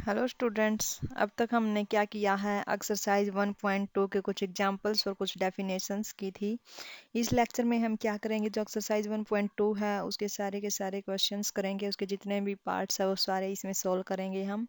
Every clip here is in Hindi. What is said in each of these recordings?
Hello students. अब तक हमने क्या किया है, एक्सरसाइज 1.2 के कुछ एग्जांपल्स और कुछ डेफिनेशंस की थी। इस लेक्चर में हम क्या करेंगे, जो एक्सरसाइज 1.2 है उसके सारे के सारे क्वेश्चंस करेंगे, उसके जितने भी पार्ट्स है वो सारे इसमें सोल्व करेंगे हम।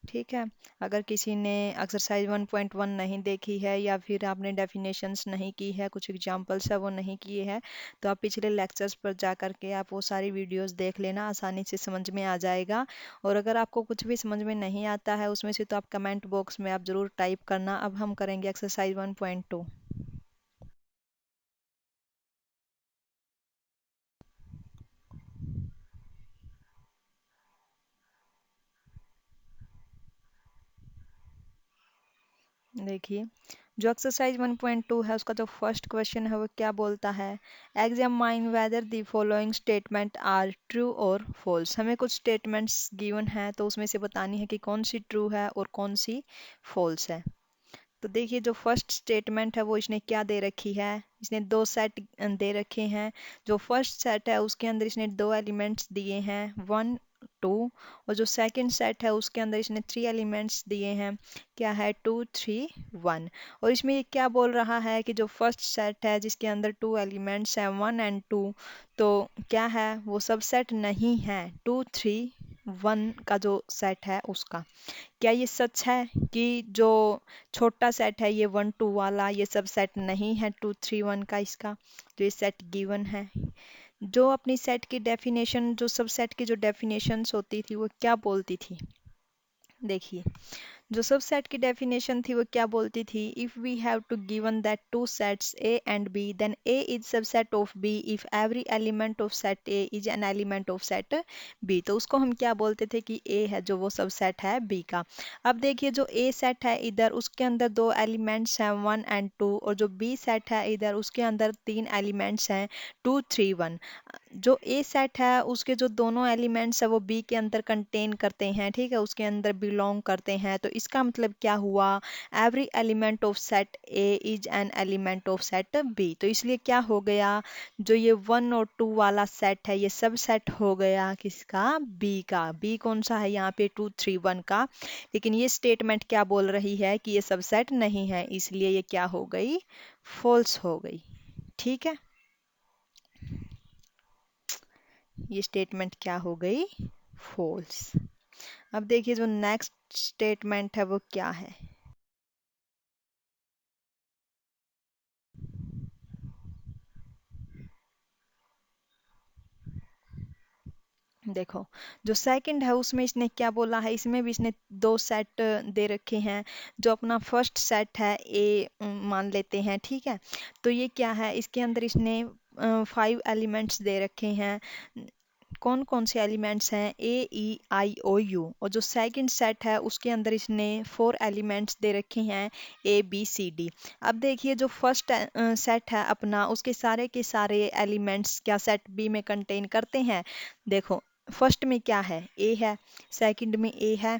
ठीक है। अगर किसी ने एक्सरसाइज 1.1 नहीं देखी है या फिर आपने डेफिनेशंस नहीं की है, कुछ एग्जांपल्स है वो नहीं किए हैं, तो आप पिछले लेक्चर्स पर जा कर के आप वो सारी वीडियोस देख लेना, आसानी से समझ में आ जाएगा। और अगर आपको कुछ भी समझ में नहीं आता है उसमें से, तो आप कमेंट बॉक्स में आप ज़रूर टाइप करना। अब हम करेंगे एक्सरसाइज 1.2। देखिए, जो एक्सरसाइज 1.2 है उसका जो फर्स्ट क्वेश्चन है वो क्या बोलता है, examine whether the following statement are true और फॉल्स। हमें कुछ स्टेटमेंट्स गिवन है तो उसमें से बतानी है कि कौन सी ट्रू है और कौन सी फॉल्स है। तो देखिए, जो फर्स्ट स्टेटमेंट है वो इसने क्या दे रखी है, इसने दो सेट दे रखे हैं। जो फर्स्ट सेट है उसके अंदर इसने दो एलिमेंट्स दिए हैं, 1 2। और जो सेकंड सेट है उसके अंदर इसने थ्री एलिमेंट्स दिए हैं, क्या है, 2 3 1। और इसमें ये क्या बोल रहा है कि जो फर्स्ट सेट है जिसके अंदर टू एलिमेंट्स हैं, 1 और 2, तो क्या है, वो सब सेट नहीं है 2 3 1 का जो सेट है उसका। क्या ये सच है कि जो छोटा सेट है ये 1 2 वाला, ये सब सेट नहीं है 2 3 1 का इसका, जो ये सेट गिवन है। जो अपनी सेट की डेफिनेशन, जो सब सेट की जो डेफिनेशंस होती थी वो क्या बोलती थी, देखिए, जो सबसेट की डेफिनेशन थी वो क्या बोलती थी, if we have to given that two sets A and B, then A is subset of B if every element of set A is an element of set B. तो उसको हम क्या बोलते थे कि ए है जो वो सबसेट है बी का। अब देखिए, जो ए सेट है इधर उसके अंदर दो एलिमेंट्स हैं, 1 और 2, और जो बी सेट है इधर उसके अंदर तीन एलिमेंट्स हैं, 2 3 1। जो ए सेट है उसके जो दोनों एलिमेंट्स है वो बी के अंदर कंटेन करते हैं, ठीक है, उसके अंदर बिलोंग करते हैं। तो इसका मतलब क्या हुआ, every element of set A is an element of set B. तो इसलिए क्या हो गया, जो ये 1 और 2 वाला सेट है ये सब सेट हो गया किसका, बी का। बी कौन सा है यहाँ पे, 2 3 1 का। लेकिन ये स्टेटमेंट क्या बोल रही है कि ये सब सेट नहीं है, इसलिए ये क्या हो गई, फॉल्स हो गई। ठीक है, ये स्टेटमेंट क्या हो गई, फॉल्स। अब देखिए, जो नेक्स्ट स्टेटमेंट है वो क्या है। देखो, जो सेकंड है उसमें इसने क्या बोला है, इसमें भी इसने दो सेट दे रखे हैं। जो अपना फर्स्ट सेट है ए मान लेते हैं, ठीक है। तो ये क्या है, इसके अंदर इसने 5 एलिमेंट्स दे रखे हैं। कौन कौन से एलिमेंट्स हैं, A E I O U। और जो सेकंड सेट है उसके अंदर इसने 4 एलिमेंट्स दे रखे हैं, ABCD। अब देखिए, जो फर्स्ट सेट है अपना उसके सारे के सारे एलिमेंट्स क्या सेट बी में कंटेन करते हैं। देखो, फर्स्ट में क्या है, ए है, सेकंड में ए है,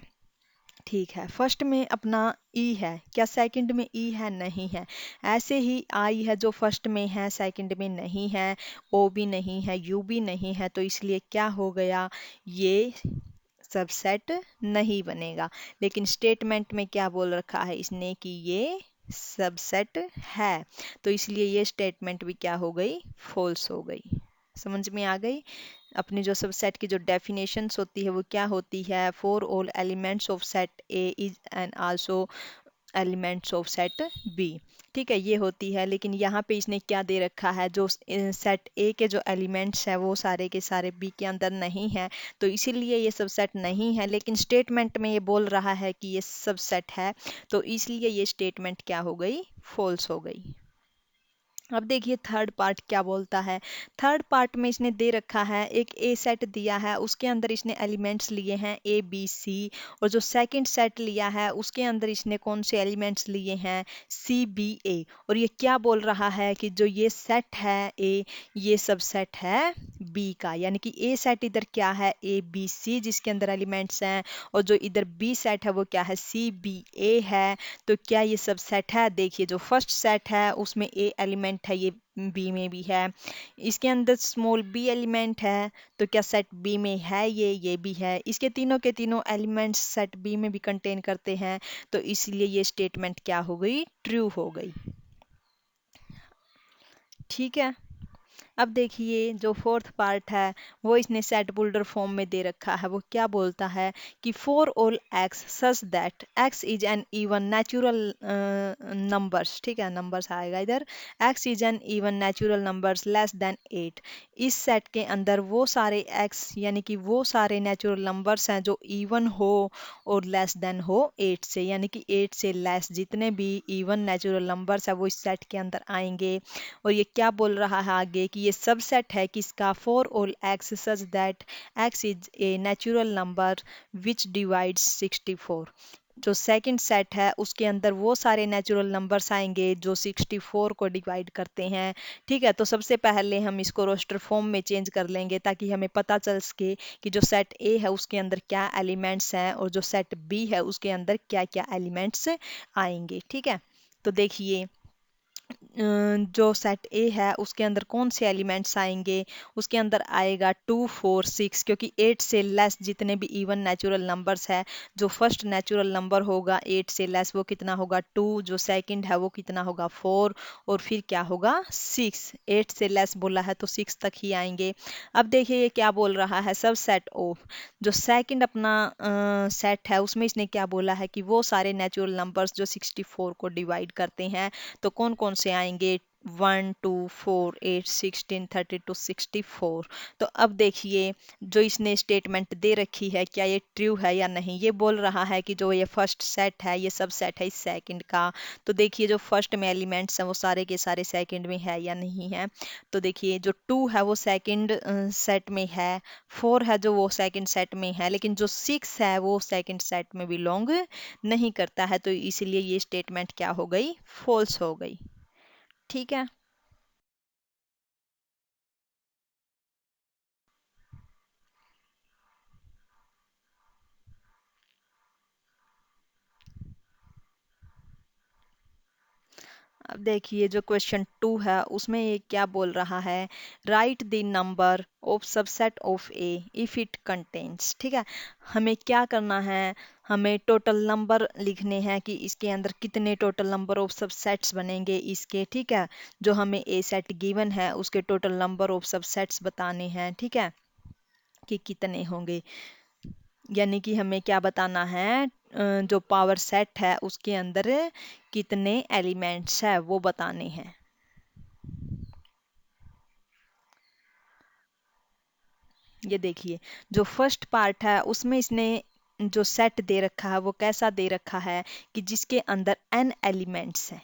ठीक है। फर्स्ट में अपना ई है, क्या सेकंड में ई है, नहीं है। ऐसे ही आई है, जो फर्स्ट में है सेकंड में नहीं है, ओ भी नहीं है, यू भी नहीं है, तो इसलिए क्या हो गया, ये सबसेट नहीं बनेगा। लेकिन स्टेटमेंट में क्या बोल रखा है इसने कि ये सबसेट है, तो इसलिए ये स्टेटमेंट भी क्या हो गई, फॉल्स हो गई। समझ में आ गई। अपनी जो सबसेट की जो डेफिनेशंस होती है वो क्या होती है, for all elements of set A is and also elements of set B. ठीक है, ये होती है। लेकिन यहाँ पे इसने क्या दे रखा है, जो सेट ए के जो एलिमेंट्स है वो सारे के सारे बी के अंदर नहीं है, तो इसीलिए ये सब सेट नहीं है। लेकिन स्टेटमेंट में ये बोल रहा है कि ये सब सेट है, तो इसलिए ये स्टेटमेंट क्या हो गई, फॉल्स हो गई। अब देखिए, थर्ड पार्ट क्या बोलता है। थर्ड पार्ट में इसने दे रखा है, एक ए सेट दिया है उसके अंदर इसने एलिमेंट्स लिए हैं A B C। और जो सेकंड सेट लिया है उसके अंदर इसने कौन से एलिमेंट्स लिए हैं, C B A। और ये क्या बोल रहा है कि जो ये सेट है ए, ये सब सेट है बी का। यानी कि ए सेट इधर क्या है, A B C जिसके अंदर एलिमेंट्स हैं, और जो इधर बी सेट है वो क्या है, C B A है। तो क्या ये सब सेट है, देखिए, जो फर्स्ट सेट है उसमें ए एलिमेंट एलिमेंट है ये बी में भी है, इसके अंदर स्मॉल बी एलिमेंट है, तो क्या सेट बी में है ये भी है, इसके तीनों के तीनों एलिमेंट्स सेट बी में भी कंटेन करते हैं, तो इसलिए ये स्टेटमेंट क्या हो गई, ट्रू हो गई। ठीक है। अब देखिए जो फोर्थ पार्ट है वो इसने सेट बुल्डर फॉर्म में दे रखा है। वो क्या बोलता है कि for all x such that x is an even natural numbers, ठीक है, नंबर्स आएगा इधर, x is an even natural numbers less than 8, इस सेट के अंदर वो सारे एक्स यानी कि वो सारे नेचुरल नंबर्स हैं जो इवन हो और लेस देन हो 8 से, यानी कि 8 से लेस जितने भी इवन नेचुरल नंबर्स है वो इस सेट के अंदर आएंगे। और ये क्या बोल रहा है आगे कि ये सबसेट है किसका, for all x such that x is a natural number which divides 64। जो सेकंड सेट है उसके अंदर वो सारे नेचुरल नंबर्स आएंगे जो 64 को डिवाइड करते हैं। ठीक है, तो सबसे पहले हम इसको रोस्टर फॉर्म में चेंज कर लेंगे ताकि हमें पता चल सके कि जो सेट ए है उसके अंदर क्या एलिमेंट्स हैं और जो सेट बी है उसके अंदर क्या क्या एलिमेंट्स आएंगे। ठीक है, तो देखिए जो सेट ए है उसके अंदर कौन से एलिमेंट्स आएंगे, उसके अंदर आएगा 2 4 6, क्योंकि 8 से लेस जितने भी इवन नेचुरल नंबर्स है, जो फर्स्ट नेचुरल नंबर होगा 8 से लेस वो कितना होगा 2, जो सेकंड है वो कितना होगा 4, और फिर क्या होगा 6, 8 से लेस बोला है तो 6 तक ही आएंगे। अब देखिए ये क्या बोल रहा है, सब सेट ऑफ जो सेकंड अपना सेट है उसमें इसने क्या बोला है कि वो सारे नेचुरल नंबर्स जो 64 को डिवाइड करते हैं, तो कौन कौन से आएंगे 1 2 4 8 16 32 64। तो अब देखिए जो इसने स्टेटमेंट दे रखी है क्या ये ट्रू है या नहीं, ये बोल रहा है कि जो ये फर्स्ट सेट है ये सब सेट है इस सेकंड का। तो देखिए जो फर्स्ट में एलिमेंट्स हैं वो सारे के सारे सेकंड में है या नहीं है। तो देखिए जो 2 है वो सेकंड सेट में है, 4 है जो वो सेकंड सेट में है, लेकिन जो 6 है वो सेकंड सेट में बिलोंग नहीं करता है, तो इसलिए ये स्टेटमेंट क्या हो गई, फॉल्स हो गई। ठीक है। अब देखिए जो क्वेश्चन 2 है उसमें ये क्या बोल रहा है, write the number of subset of A if it contains. ठीक है, हमें क्या करना है, हमें टोटल नंबर लिखने हैं कि इसके अंदर कितने टोटल नंबर ऑफ सबसेट्स बनेंगे इसके। ठीक है, जो हमें ए सेट गिवन है उसके टोटल नंबर ऑफ सबसेट्स बताने हैं। ठीक है, कि कितने होंगे, यानी कि हमें क्या बताना है, जो पावर सेट है उसके अंदर कितने एलिमेंट्स है वो बताने हैं। ये देखिए जो फर्स्ट पार्ट है उसमें इसने जो सेट दे रखा है वो कैसा दे रखा है कि जिसके अंदर n एलिमेंट्स हैं।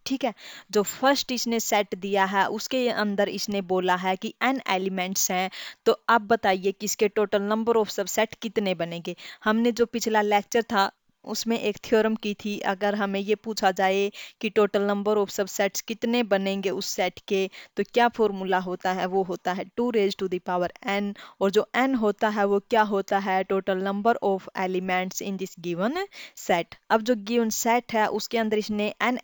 ठीक है, जो फर्स्ट इसने सेट दिया है उसके अंदर इसने बोला है कि n एलिमेंट्स हैं, तो अब बताइए कि इसके टोटल नंबर ऑफ सबसेट कितने बनेंगे। हमने जो पिछला लेक्चर था उसमें एक थ्योरम की थी, अगर हमें ये पूछा जाए कि टोटल नंबर ऑफ सबसेट्स कितने बनेंगे उस सेट के, तो क्या फॉर्मूला होता है, वो होता है 2 raised to the power n, और जो n होता है वो क्या होता है, total number of elements in this given set. अब जो गिवन सेट है उसके अंदर इसने n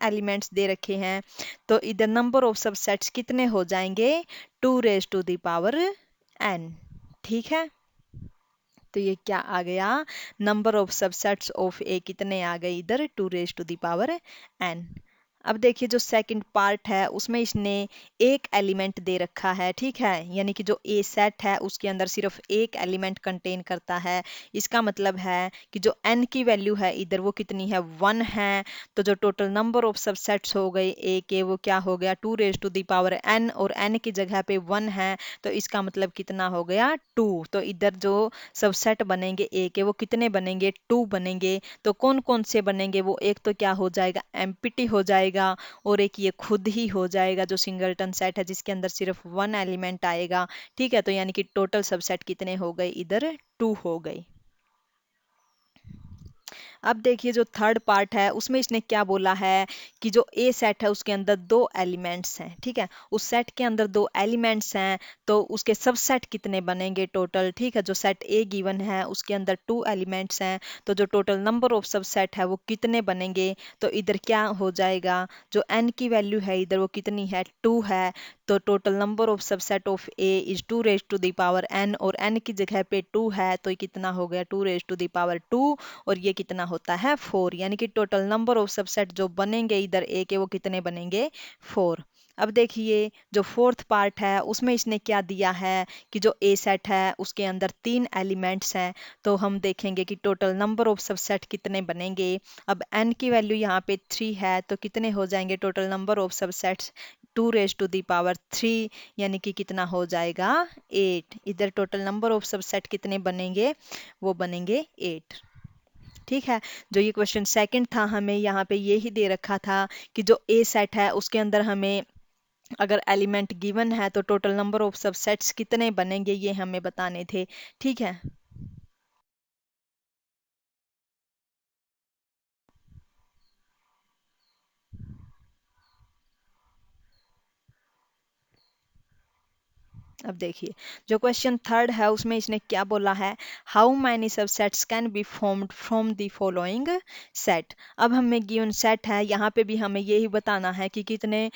एलिमेंट्स दे रखे हैं, तो इधर नंबर ऑफ सबसेट्स कितने हो जाएंगे, 2 raised to the power n। ठीक है, तो ये क्या आ गया, नंबर ऑफ सबसेट्स ऑफ ए कितने आ गए इधर 2 raised to the power n। अब देखिए जो सेकंड पार्ट है उसमें इसने एक एलिमेंट दे रखा है। ठीक है, यानी कि जो ए सेट है उसके अंदर सिर्फ एक एलिमेंट कंटेन करता है, इसका मतलब है कि जो एन की वैल्यू है इधर वो कितनी है, 1 है। तो जो टोटल नंबर ऑफ सबसेट्स हो गए ए के वो क्या हो गया, 2 raised to the power n, और n की जगह पे 1 है, तो इसका मतलब कितना हो गया 2। तो इधर जो सबसेट बनेंगे ए के वो कितने बनेंगे, 2 बनेंगे। तो कौन कौन से बनेंगे, वो एक तो क्या हो जाएगा, एम्प्टी हो जाएगा, और एक ये खुद ही हो जाएगा जो सिंगलटन सेट है जिसके अंदर सिर्फ 1 एलिमेंट आएगा। ठीक है, तो यानी कि टोटल सबसेट कितने हो गए इधर, 2 हो गए। अब देखिए जो थर्ड पार्ट है उसमें इसने क्या बोला है कि जो ए सेट है उसके अंदर दो एलिमेंट्स हैं, ठीक है। उस सेट के अंदर दो एलिमेंट्स हैं तो उसके सबसेट कितने बनेंगे टोटल, ठीक है। जो सेट ए गिवन है उसके अंदर टू एलिमेंट्स हैं तो जो टोटल नंबर ऑफ सबसेट है वो कितने बनेंगे। तो इधर क्या हो जाएगा, जो एन की वैल्यू है इधर वो कितनी है, टू है। तो total number of subset of A is two raise to the power n, और एन की जगह पे टू है तो ये कितना हो गया, two raise to the power two, और ये कितना होता है, फोर। यानी कि टोटल नंबर ऑफ सबसेट जो बनेंगे इधर ए के वो कितने बनेंगे, फोर। अब देखिए जो फोर्थ पार्ट है उसमें इसने क्या दिया है कि जो ए सेट है उसके अंदर तीन एलिमेंट्स हैं तो हम देखेंगे कि टोटल नंबर ऑफ सबसेट कितने बनेंगे। अब एन की वैल्यू यहाँ पे थ्री है तो कितने हो जाएंगे total number of subsets, two raise to the power three, यानी कि कितना हो जाएगा, एट। इधर टोटल नंबर ऑफ सबसेट कितने बनेंगे, वो बनेंगे एट, ठीक है। जो ये क्वेश्चन सेकंड था हमें यहाँ पे ये ही दे रखा था कि जो ए सेट है उसके अंदर हमें अगर एलिमेंट गिवन है तो टोटल नंबर ऑफ सबसेट्स कितने बनेंगे ये हमें बताने थे, ठीक है। अब देखिए जो क्वेश्चन थर्ड है उसमें इसने क्या बोला है, how many subsets can be formed from the following set. अब हमें गिवन सेट है यहाँ पे भी हमें यही बताना है कि कितने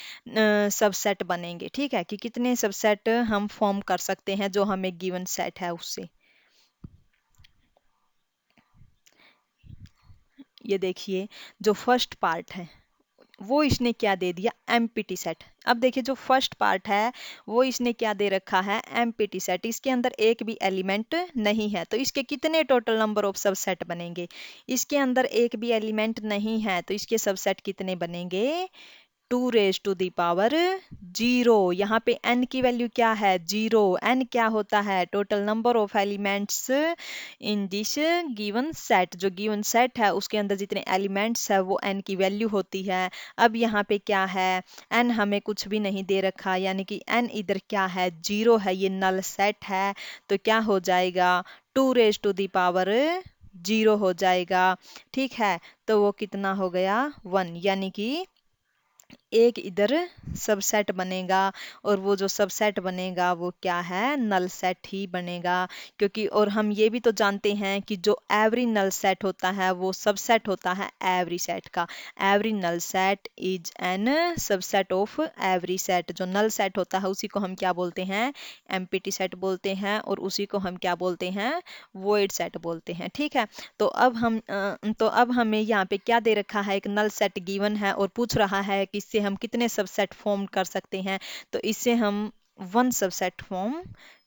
सबसेट बनेंगे, ठीक है, कि कितने सबसेट हम फॉर्म कर सकते हैं जो हमें गिवन सेट है उससे। ये देखिए जो फर्स्ट पार्ट है वो इसने क्या दे दिया, एम्प्टी सेट। अब देखिए जो फर्स्ट पार्ट है वो इसने क्या दे रखा है, एम्प्टी सेट। इसके अंदर एक भी एलिमेंट नहीं है तो इसके कितने टोटल नंबर ऑफ सबसेट बनेंगे। इसके अंदर एक भी एलिमेंट नहीं है तो इसके सबसेट कितने बनेंगे, two raise to the power zero. यहाँ पे n की वैल्यू क्या है, जीरो। n क्या होता है, total number of elements in this given set. जो गिवन सेट है उसके अंदर जितने एलिमेंट्स है वो n की वैल्यू होती है। अब यहाँ पे क्या है, n हमें कुछ भी नहीं दे रखा, यानी कि n इधर क्या है, जीरो है, ये नल सेट है। तो क्या हो जाएगा, two raise to the power zero हो जाएगा, ठीक है। तो वो कितना हो गया, वन। यानी कि एक इधर सबसेट बनेगा और वो जो सबसेट बनेगा वो क्या है, नल सेट ही बनेगा। क्योंकि और हम ये भी तो जानते हैं कि जो एवरी नल सेट होता है वो सबसेट होता है एवरी सेट का। Every null set is an subset of every set. जो नल सेट होता है उसी को हम क्या बोलते हैं, एम्प्टी सेट बोलते हैं, और उसी को हम क्या बोलते हैं, वॉइड सेट बोलते हैं, ठीक है। तो अब हमें यहाँ पे क्या दे रखा है, एक नल सेट गिवन है और पूछ रहा है कि इससे हम कितने सबसेट फॉर्म कर सकते हैं। तो इससे हम वन सबसेट फॉर्म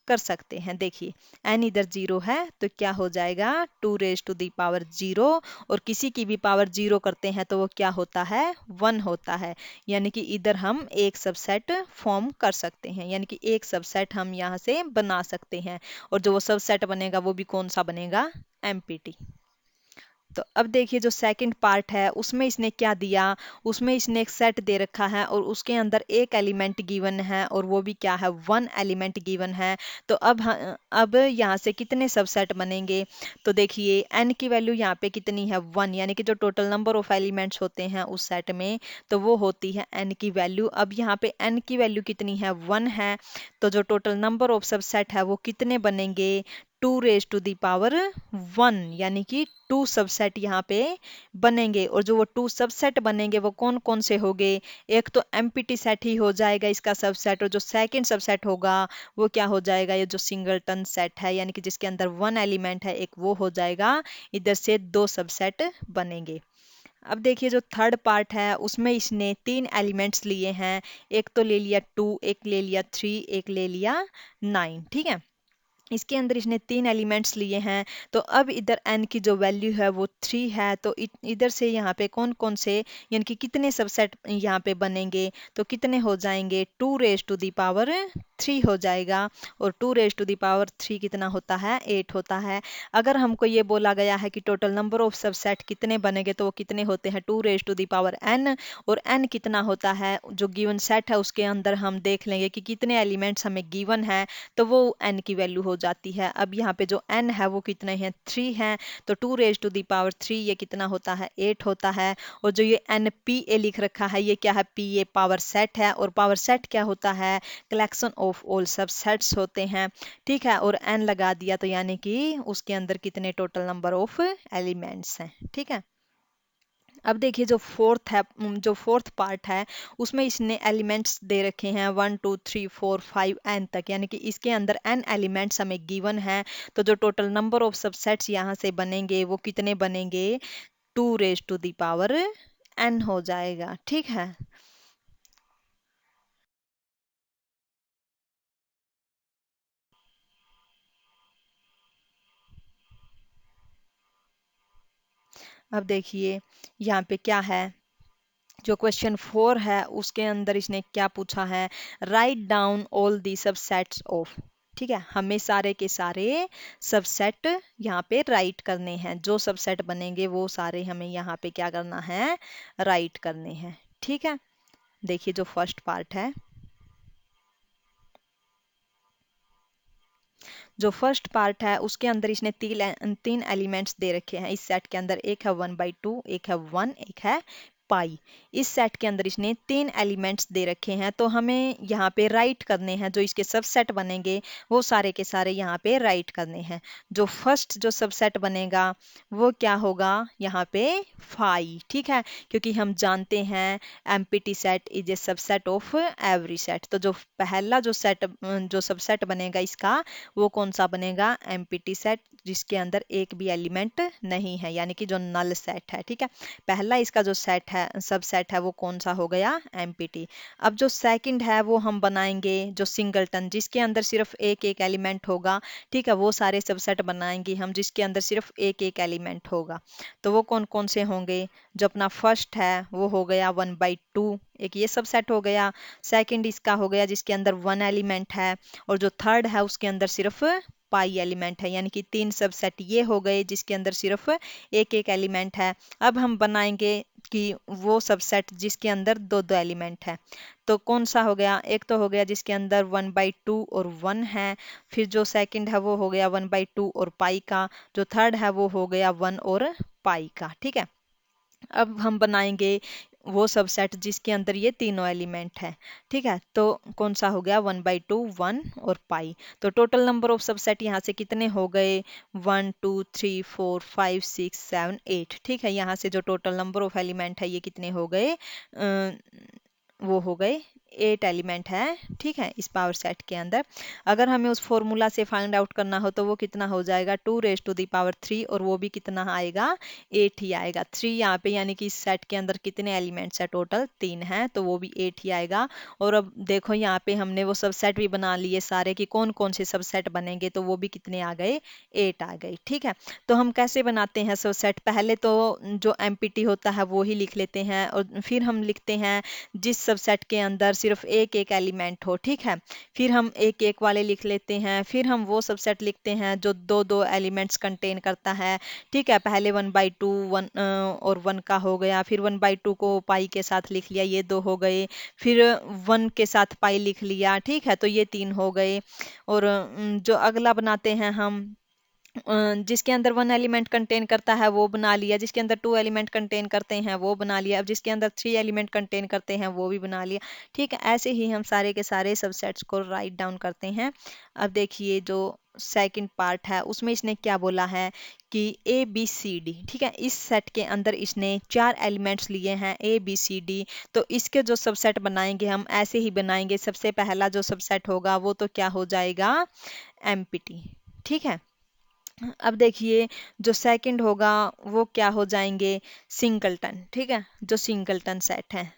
कर सकते हैं। देखिए एन इधर जीरो है तो क्या हो जाएगा, two raise to the power zero, और किसी की भी पावर जीरो करते हैं तो वो क्या होता है, वन होता है। यानी कि इधर हम एक सबसेट फॉर्म कर सकते हैं, यानी कि एक सबसेट हम यहाँ से बना सकते हैं। और जो वो सबसेट बनेगा वो भी कौन सा बनेगा, एमपीटी। तो अब देखिए जो सेकंड पार्ट है उसमें इसने क्या दिया, उसमें इसने एक सेट दे रखा है और उसके अंदर एक एलिमेंट गिवन है और वो भी क्या है, वन एलिमेंट गिवन है। तो अब यहाँ से कितने सबसेट बनेंगे। तो देखिए एन की वैल्यू यहाँ पे कितनी है, वन। यानी कि जो टोटल नंबर ऑफ एलिमेंट्स होते हैं उस सेट में तो वो होती है एन की वैल्यू। अब यहाँ पे एन की वैल्यू कितनी है, वन है। तो जो टोटल नंबर ऑफ सबसेट है वो कितने बनेंगे, two raise to the power one. यानी कि टू सबसेट यहाँ पे बनेंगे। और जो वो टू सबसेट बनेंगे वो कौन कौन से होंगे, एक तो एम्प्टी सेट ही हो जाएगा इसका सबसेट, और जो सेकंड सबसेट होगा वो क्या हो जाएगा, ये जो सिंगलटन सेट है यानी कि जिसके अंदर वन एलिमेंट है एक, वो हो जाएगा। इधर से दो सबसेट बनेंगे। अब देखिए जो थर्ड पार्ट है उसमें इसने तीन एलिमेंट्स लिए हैं, एक तो ले लिया टू, एक ले लिया थ्री, एक ले लिया नाइन, ठीक है। इसके अंदर इसने तीन एलिमेंट्स लिए हैं। तो अब इधर n की जो वैल्यू है वो थ्री है तो इधर से यहाँ पे कौन कौन से, यानी कि कितने सबसेट यहाँ पे बनेंगे। तो कितने हो जाएंगे, two raise to the power 3 हो जाएगा, और 2 रेज टू द पावर 3 कितना होता है, 8 होता है। अगर हमको ये बोला गया है कि टोटल नंबर ऑफ सबसेट कितने बनेंगे, तो वो कितने होते हैं, 2 raise to the power n, और n कितना होता है, जो गिवन सेट है उसके अंदर हम देख लेंगे कि कितने एलिमेंट्स हमें गिवन है, तो वो n की वैल्यू हो जाती है। अब यहाँ पे जो n है वो कितने हैं, 3 हैं, तो 2 रेज टू द पावर 3 ये कितना होता है, 8 होता है। और जो ये एन पी ए लिख रखा है ये क्या है, पी ए पावर सेट है, और पावर सेट क्या होता है, कलेक्शन ऑफ ऑल सबसेट्स होते हैं। ठीक है, और n लगा दिया तो यानी कि उसके अंदर कितने टोटल नंबर ऑफ एलिमेंट्स हैं। ठीक है, अब देखिए जो फोर्थ है, जो फोर्थ पार्ट है उसमें इसने एलिमेंट्स दे रखे हैं 1 2 3 4 5 n तक, यानी कि इसके अंदर n एलिमेंट्स हमें गिवन है। तो जो टोटल नंबर ऑफ सबसेट्स यहाँ से बनेंगे वो कितने बनेंगे, 2 raise to the power n हो जाएगा। ठीक है, अब देखिए यहाँ पे क्या है, जो क्वेश्चन 4 है उसके अंदर इसने क्या पूछा है, write down all the subsets of. ठीक है, हमें सारे के सारे सबसेट यहाँ पे राइट करने हैं, जो सबसेट बनेंगे वो सारे हमें यहाँ पे क्या करना है, राइट करने हैं। ठीक है, देखिए जो फर्स्ट पार्ट है, जो फर्स्ट पार्ट है उसके अंदर इसने तीन एलिमेंट्स दे रखे हैं इस सेट के अंदर, एक है 1/2, एक है 1, एक है पाई। इस सेट के अंदर इसने तीन एलिमेंट्स दे रखे हैं, तो हमें यहाँ पे राइट करने हैं, जो इसके सबसेट बनेंगे वो सारे के सारे यहाँ पे राइट करने हैं। जो फर्स्ट जो सबसेट बनेगा वो क्या होगा, यहाँ पे 5। ठीक है, क्योंकि हम जानते हैं empty set is a subset of every set, तो जो पहला जो सेट जो सबसेट बनेगा इसका वो कौन सा बनेगा, एम्प्टी सेट, जिसके अंदर एक भी एलिमेंट नहीं है, यानी कि जो नल सेट है। ठीक है, पहला इसका जो सेट है, सबसेट है, वो कौन सा हो गया, एम्प्टी। अब जो सेकंड है वो हम बनाएंगे जो सिंगलटन, जिसके अंदर सिर्फ एक एक एलिमेंट होगा। ठीक है, वो सारे सबसेट बनाएंगे हम जिसके अंदर सिर्फ एक एक एलिमेंट होगा। तो वो कौन कौन से होंगे, जो अपना फर्स्ट है वो हो गया 1/2, एक ये सबसेट हो गया। सेकंड इसका हो गया जिसके अंदर 1 एलिमेंट है, और जो थर्ड है उसके अंदर सिर्फ पाई एलिमेंट है, यानी कि तीन सबसेट ये हो गए जिसके अंदर सिर्फ एक एक एलिमेंट है। अब हम बनाएंगे कि वो सबसेट जिसके अंदर दो दो एलिमेंट है, तो कौन सा हो गया, एक तो हो गया जिसके अंदर 1/2 और 1 है, फिर जो सेकंड है वो हो गया 1/2 और पाई का, जो थर्ड है वो हो गया 1 और पाई का। ठीक है, अब हम बनाएंगे वो सबसेट जिसके अंदर ये तीनों एलिमेंट है। ठीक है, तो कौन सा हो गया, 1/2, 1 और पाई। तो टोटल नंबर ऑफ सबसेट यहाँ से कितने हो गए, 1 2 3 4 5 6 7 8। ठीक है, यहाँ से जो टोटल नंबर ऑफ एलिमेंट है ये कितने हो गए, वो हो गए 8 एलिमेंट है। ठीक है, इस पावर सेट के अंदर अगर हमें उस फॉर्मूला से फाइंड आउट करना हो तो वो कितना हो जाएगा, 2 रेज टू द पावर 3, और वो भी कितना आएगा, 8 ही आएगा। 3 यहाँ पे, यानी कि इस सेट के अंदर कितने एलिमेंट्स है, टोटल 3 है, तो वो भी 8 ही आएगा। और अब देखो यहाँ पे हमने वो सबसेट भी बना लिए सारे, कि कौन कौन से सबसेट बनेंगे, तो वो भी कितने आ गए, 8 आ गए। ठीक है, तो हम कैसे बनाते हैं सबसेट, पहले तो जो एम्प्टी होता है वो ही लिख लेते हैं, और फिर हम लिखते हैं जिस सबसेट के अंदर सिर्फ एक एक एलिमेंट हो। ठीक है, फिर हम एक एक वाले लिख लेते हैं, फिर हम वो सबसेट लिखते हैं जो दो दो एलिमेंट्स कंटेन करता है। ठीक है, पहले 1/2, 1 और 1 का हो गया, फिर 1/2 को पाई के साथ लिख लिया, ये दो हो गए, फिर 1 के साथ पाई लिख लिया। ठीक है, तो ये तीन हो गए। और जो अगला बनाते हैं हम, जिसके अंदर 1 एलिमेंट कंटेन करता है वो बना लिया, जिसके अंदर 2 एलिमेंट कंटेन करते हैं वो बना लिया, अब जिसके अंदर 3 एलिमेंट कंटेन करते हैं वो भी बना लिया। ठीक है, ऐसे ही हम सारे के सारे सबसेट्स को राइट डाउन करते हैं। अब देखिए जो सेकंड पार्ट है उसमें इसने क्या बोला है कि ए बी सी डी। ठीक है, इस सेट के अंदर इसने 4 एलिमेंट्स लिए हैं ए बी सी डी, तो इसके जो सबसेट बनाएंगे हम ऐसे ही बनाएंगे। सबसे पहला जो सबसेट होगा वो तो क्या हो जाएगा, एम्प्टी। ठीक है, अब देखिए जो सेकंड होगा वो क्या हो जाएंगे, सिंगलटन। ठीक है, जो सिंगलटन सेट है,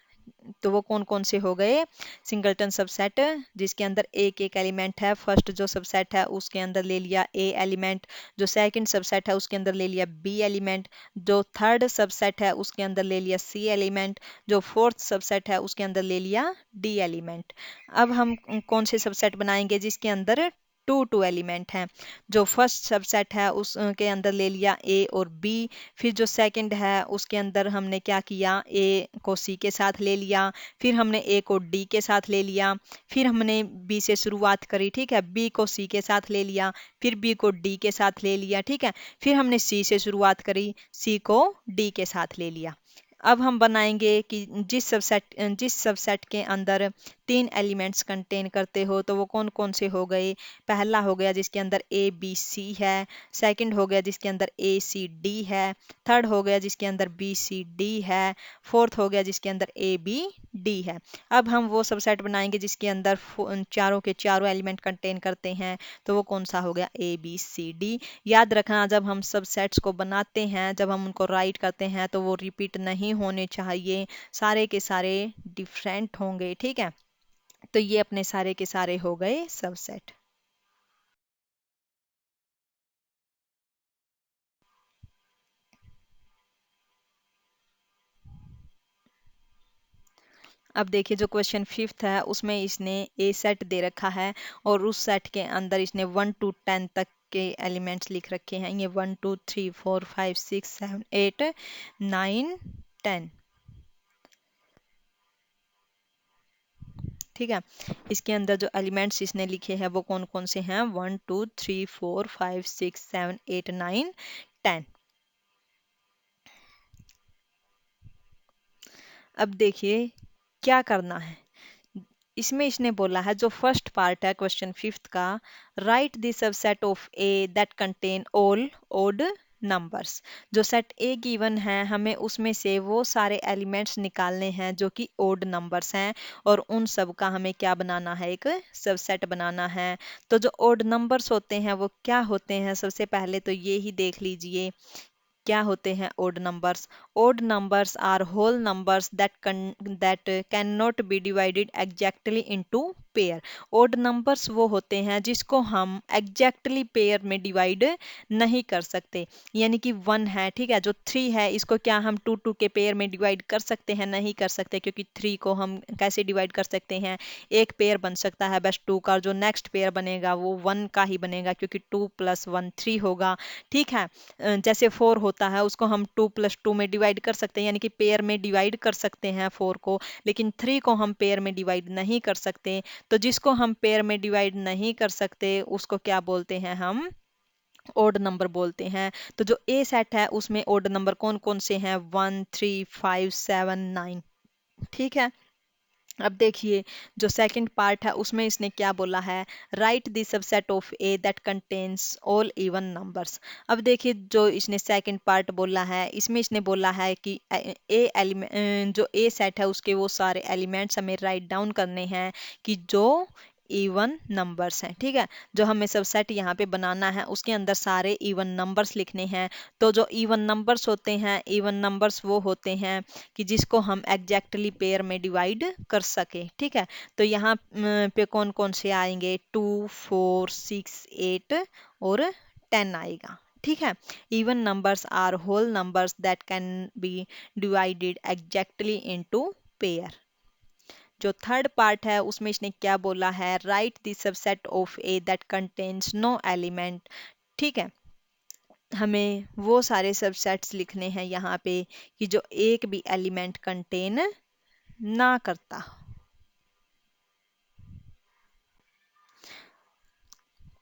तो वो कौन कौन से हो गए? सिंगलटन सबसेट, जिसके अंदर एक एक एलिमेंट है। फर्स्ट जो सबसेट है उसके अंदर ले लिया ए एलिमेंट, जो सेकंड सबसेट है उसके अंदर ले लिया बी एलिमेंट, जो थर्ड सबसेट है उसके अंदर ले लिया सी एलिमेंट, जो फोर्थ सबसेट है उसके अंदर ले लिया डी एलिमेंट। अब हम कौन से सबसेट बनाएंगे जिसके अंदर टू टू एलिमेंट हैं? जो फर्स्ट सबसेट है उसके अंदर ले लिया ए और बी। फिर जो सेकंड है उसके अंदर हमने क्या किया, ए को सी के साथ ले लिया, फिर हमने ए को डी के साथ ले लिया, फिर हमने बी से शुरुआत करी, ठीक है, बी को सी के साथ ले लिया, फिर बी को डी के साथ ले लिया, ठीक है, फिर हमने सी से शुरुआत करी, सी को डी के साथ ले लिया। अब हम बनाएंगे कि जिस सबसेट के अंदर तीन एलिमेंट्स कंटेन करते हो तो वो कौन कौन से हो गए? पहला हो गया जिसके अंदर ए बी सी है, सेकंड हो गया जिसके अंदर ए सी डी है, थर्ड हो गया जिसके अंदर बी सी डी है, फोर्थ हो गया जिसके अंदर ए बी डी है। अब हम वो सबसेट बनाएंगे जिसके अंदर चारों के चारों एलिमेंट कंटेन करते हैं, तो वो कौन सा हो गया? A B C D. याद रखना जब हम सबसेट्स को बनाते हैं, जब हम उनको राइट करते हैं तो वो रिपीट नहीं होने चाहिए, सारे के सारे डिफरेंट होंगे, ठीक है। तो ये अपने सारे के सारे हो गए सबसेट। अब देखिए जो क्वेश्चन फिफ्थ है उसमें इसने ए सेट दे रखा है और उस सेट के अंदर इसने 1 to 10 तक के एलिमेंट्स लिख रखे हैं। ये 1 2 3 4 5 6 7 8 9 10, ठीक है। इसके अंदर जो एलिमेंट्स इसने लिखे हैं वो कौन कौन से हैं? 1 2 3 4 5 6 7 8 9 10। अब देखिए क्या करना है इसमें। इसने बोला है जो फर्स्ट पार्ट है क्वेश्चन फिफ्थ का, write the subset of A that contain all odd numbers. जो सेट ए गिवन है हमें उसमें से वो सारे एलिमेंट्स निकालने हैं जो कि ओड नंबर्स हैं, और उन सब का हमें क्या बनाना है? एक सबसेट बनाना है। तो जो ओड नंबर्स होते हैं वो क्या होते हैं? सबसे पहले तो ये ही देख लीजिए क्या होते हैं odd numbers. Odd numbers are whole numbers that can not be divided exactly into pair. Odd numbers वो होते हैं जिसको हम एग्जैक्टली पेयर में डिवाइड नहीं कर सकते। यानी कि 1 है, ठीक है, जो 3 है इसको क्या हम 2 2 के पेयर में डिवाइड कर सकते हैं? नहीं कर सकते, क्योंकि 3 को हम कैसे डिवाइड कर सकते हैं? एक पेयर बन सकता है बस 2 का, जो नेक्स्ट पेयर बनेगा वो 1 का ही बनेगा, क्योंकि 2 + 1 3 होगा, ठीक है। जैसे 4 होता है उसको हम 2 + 2 में डिवाइड कर सकते हैं, यानी कि पेयर में डिवाइड कर सकते हैं 4 को, लेकिन 3 को हम पेयर में डिवाइड नहीं कर सकते। तो जिसको हम पेयर में डिवाइड नहीं कर सकते उसको क्या बोलते हैं? हम ओड नंबर बोलते हैं। तो जो ए सेट है उसमें ओड नंबर कौन कौन से हैं? 1 3 5 7 9, ठीक है। अब देखिए जो सेकंड पार्ट है उसमें इसने क्या बोला है? Write the subset of A that contains all even numbers. अब देखिए जो इसने सेकंड पार्ट बोला है इसमें इसने बोला है कि ए एलिमेंट जो ए सेट है उसके वो सारे एलिमेंट्स हमें राइट डाउन करने हैं कि जो इवन नंबर्स हैं, ठीक है। जो हमें सबसेट यहाँ पे बनाना है उसके अंदर सारे इवन नंबर्स लिखने हैं। तो जो इवन नंबर्स होते हैं, इवन नंबर्स वो होते हैं कि जिसको हम एग्जैक्टली पेयर में डिवाइड कर सके, ठीक है। तो यहाँ पे कौन कौन से आएंगे? 2 4 6 8 और 10 आएगा, ठीक है। Even numbers are whole numbers that can be divided exactly into pair. जो थर्ड पार्ट है उसमें इसने क्या बोला है? Write the subset of A that contains no element, ठीक है। हमें वो सारे सबसेट्स लिखने हैं यहाँ पे कि जो एक भी एलिमेंट कंटेन ना करता।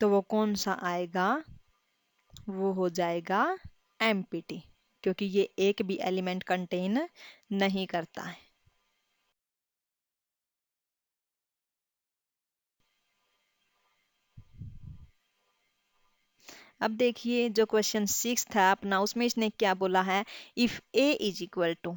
तो वो कौन सा आएगा? वो हो जाएगा एम्प्टी, क्योंकि ये एक भी एलिमेंट कंटेन नहीं करता है। अब देखिए जो क्वेश्चन सिक्स था अपना उसमें इसने क्या बोला है? If A is equal to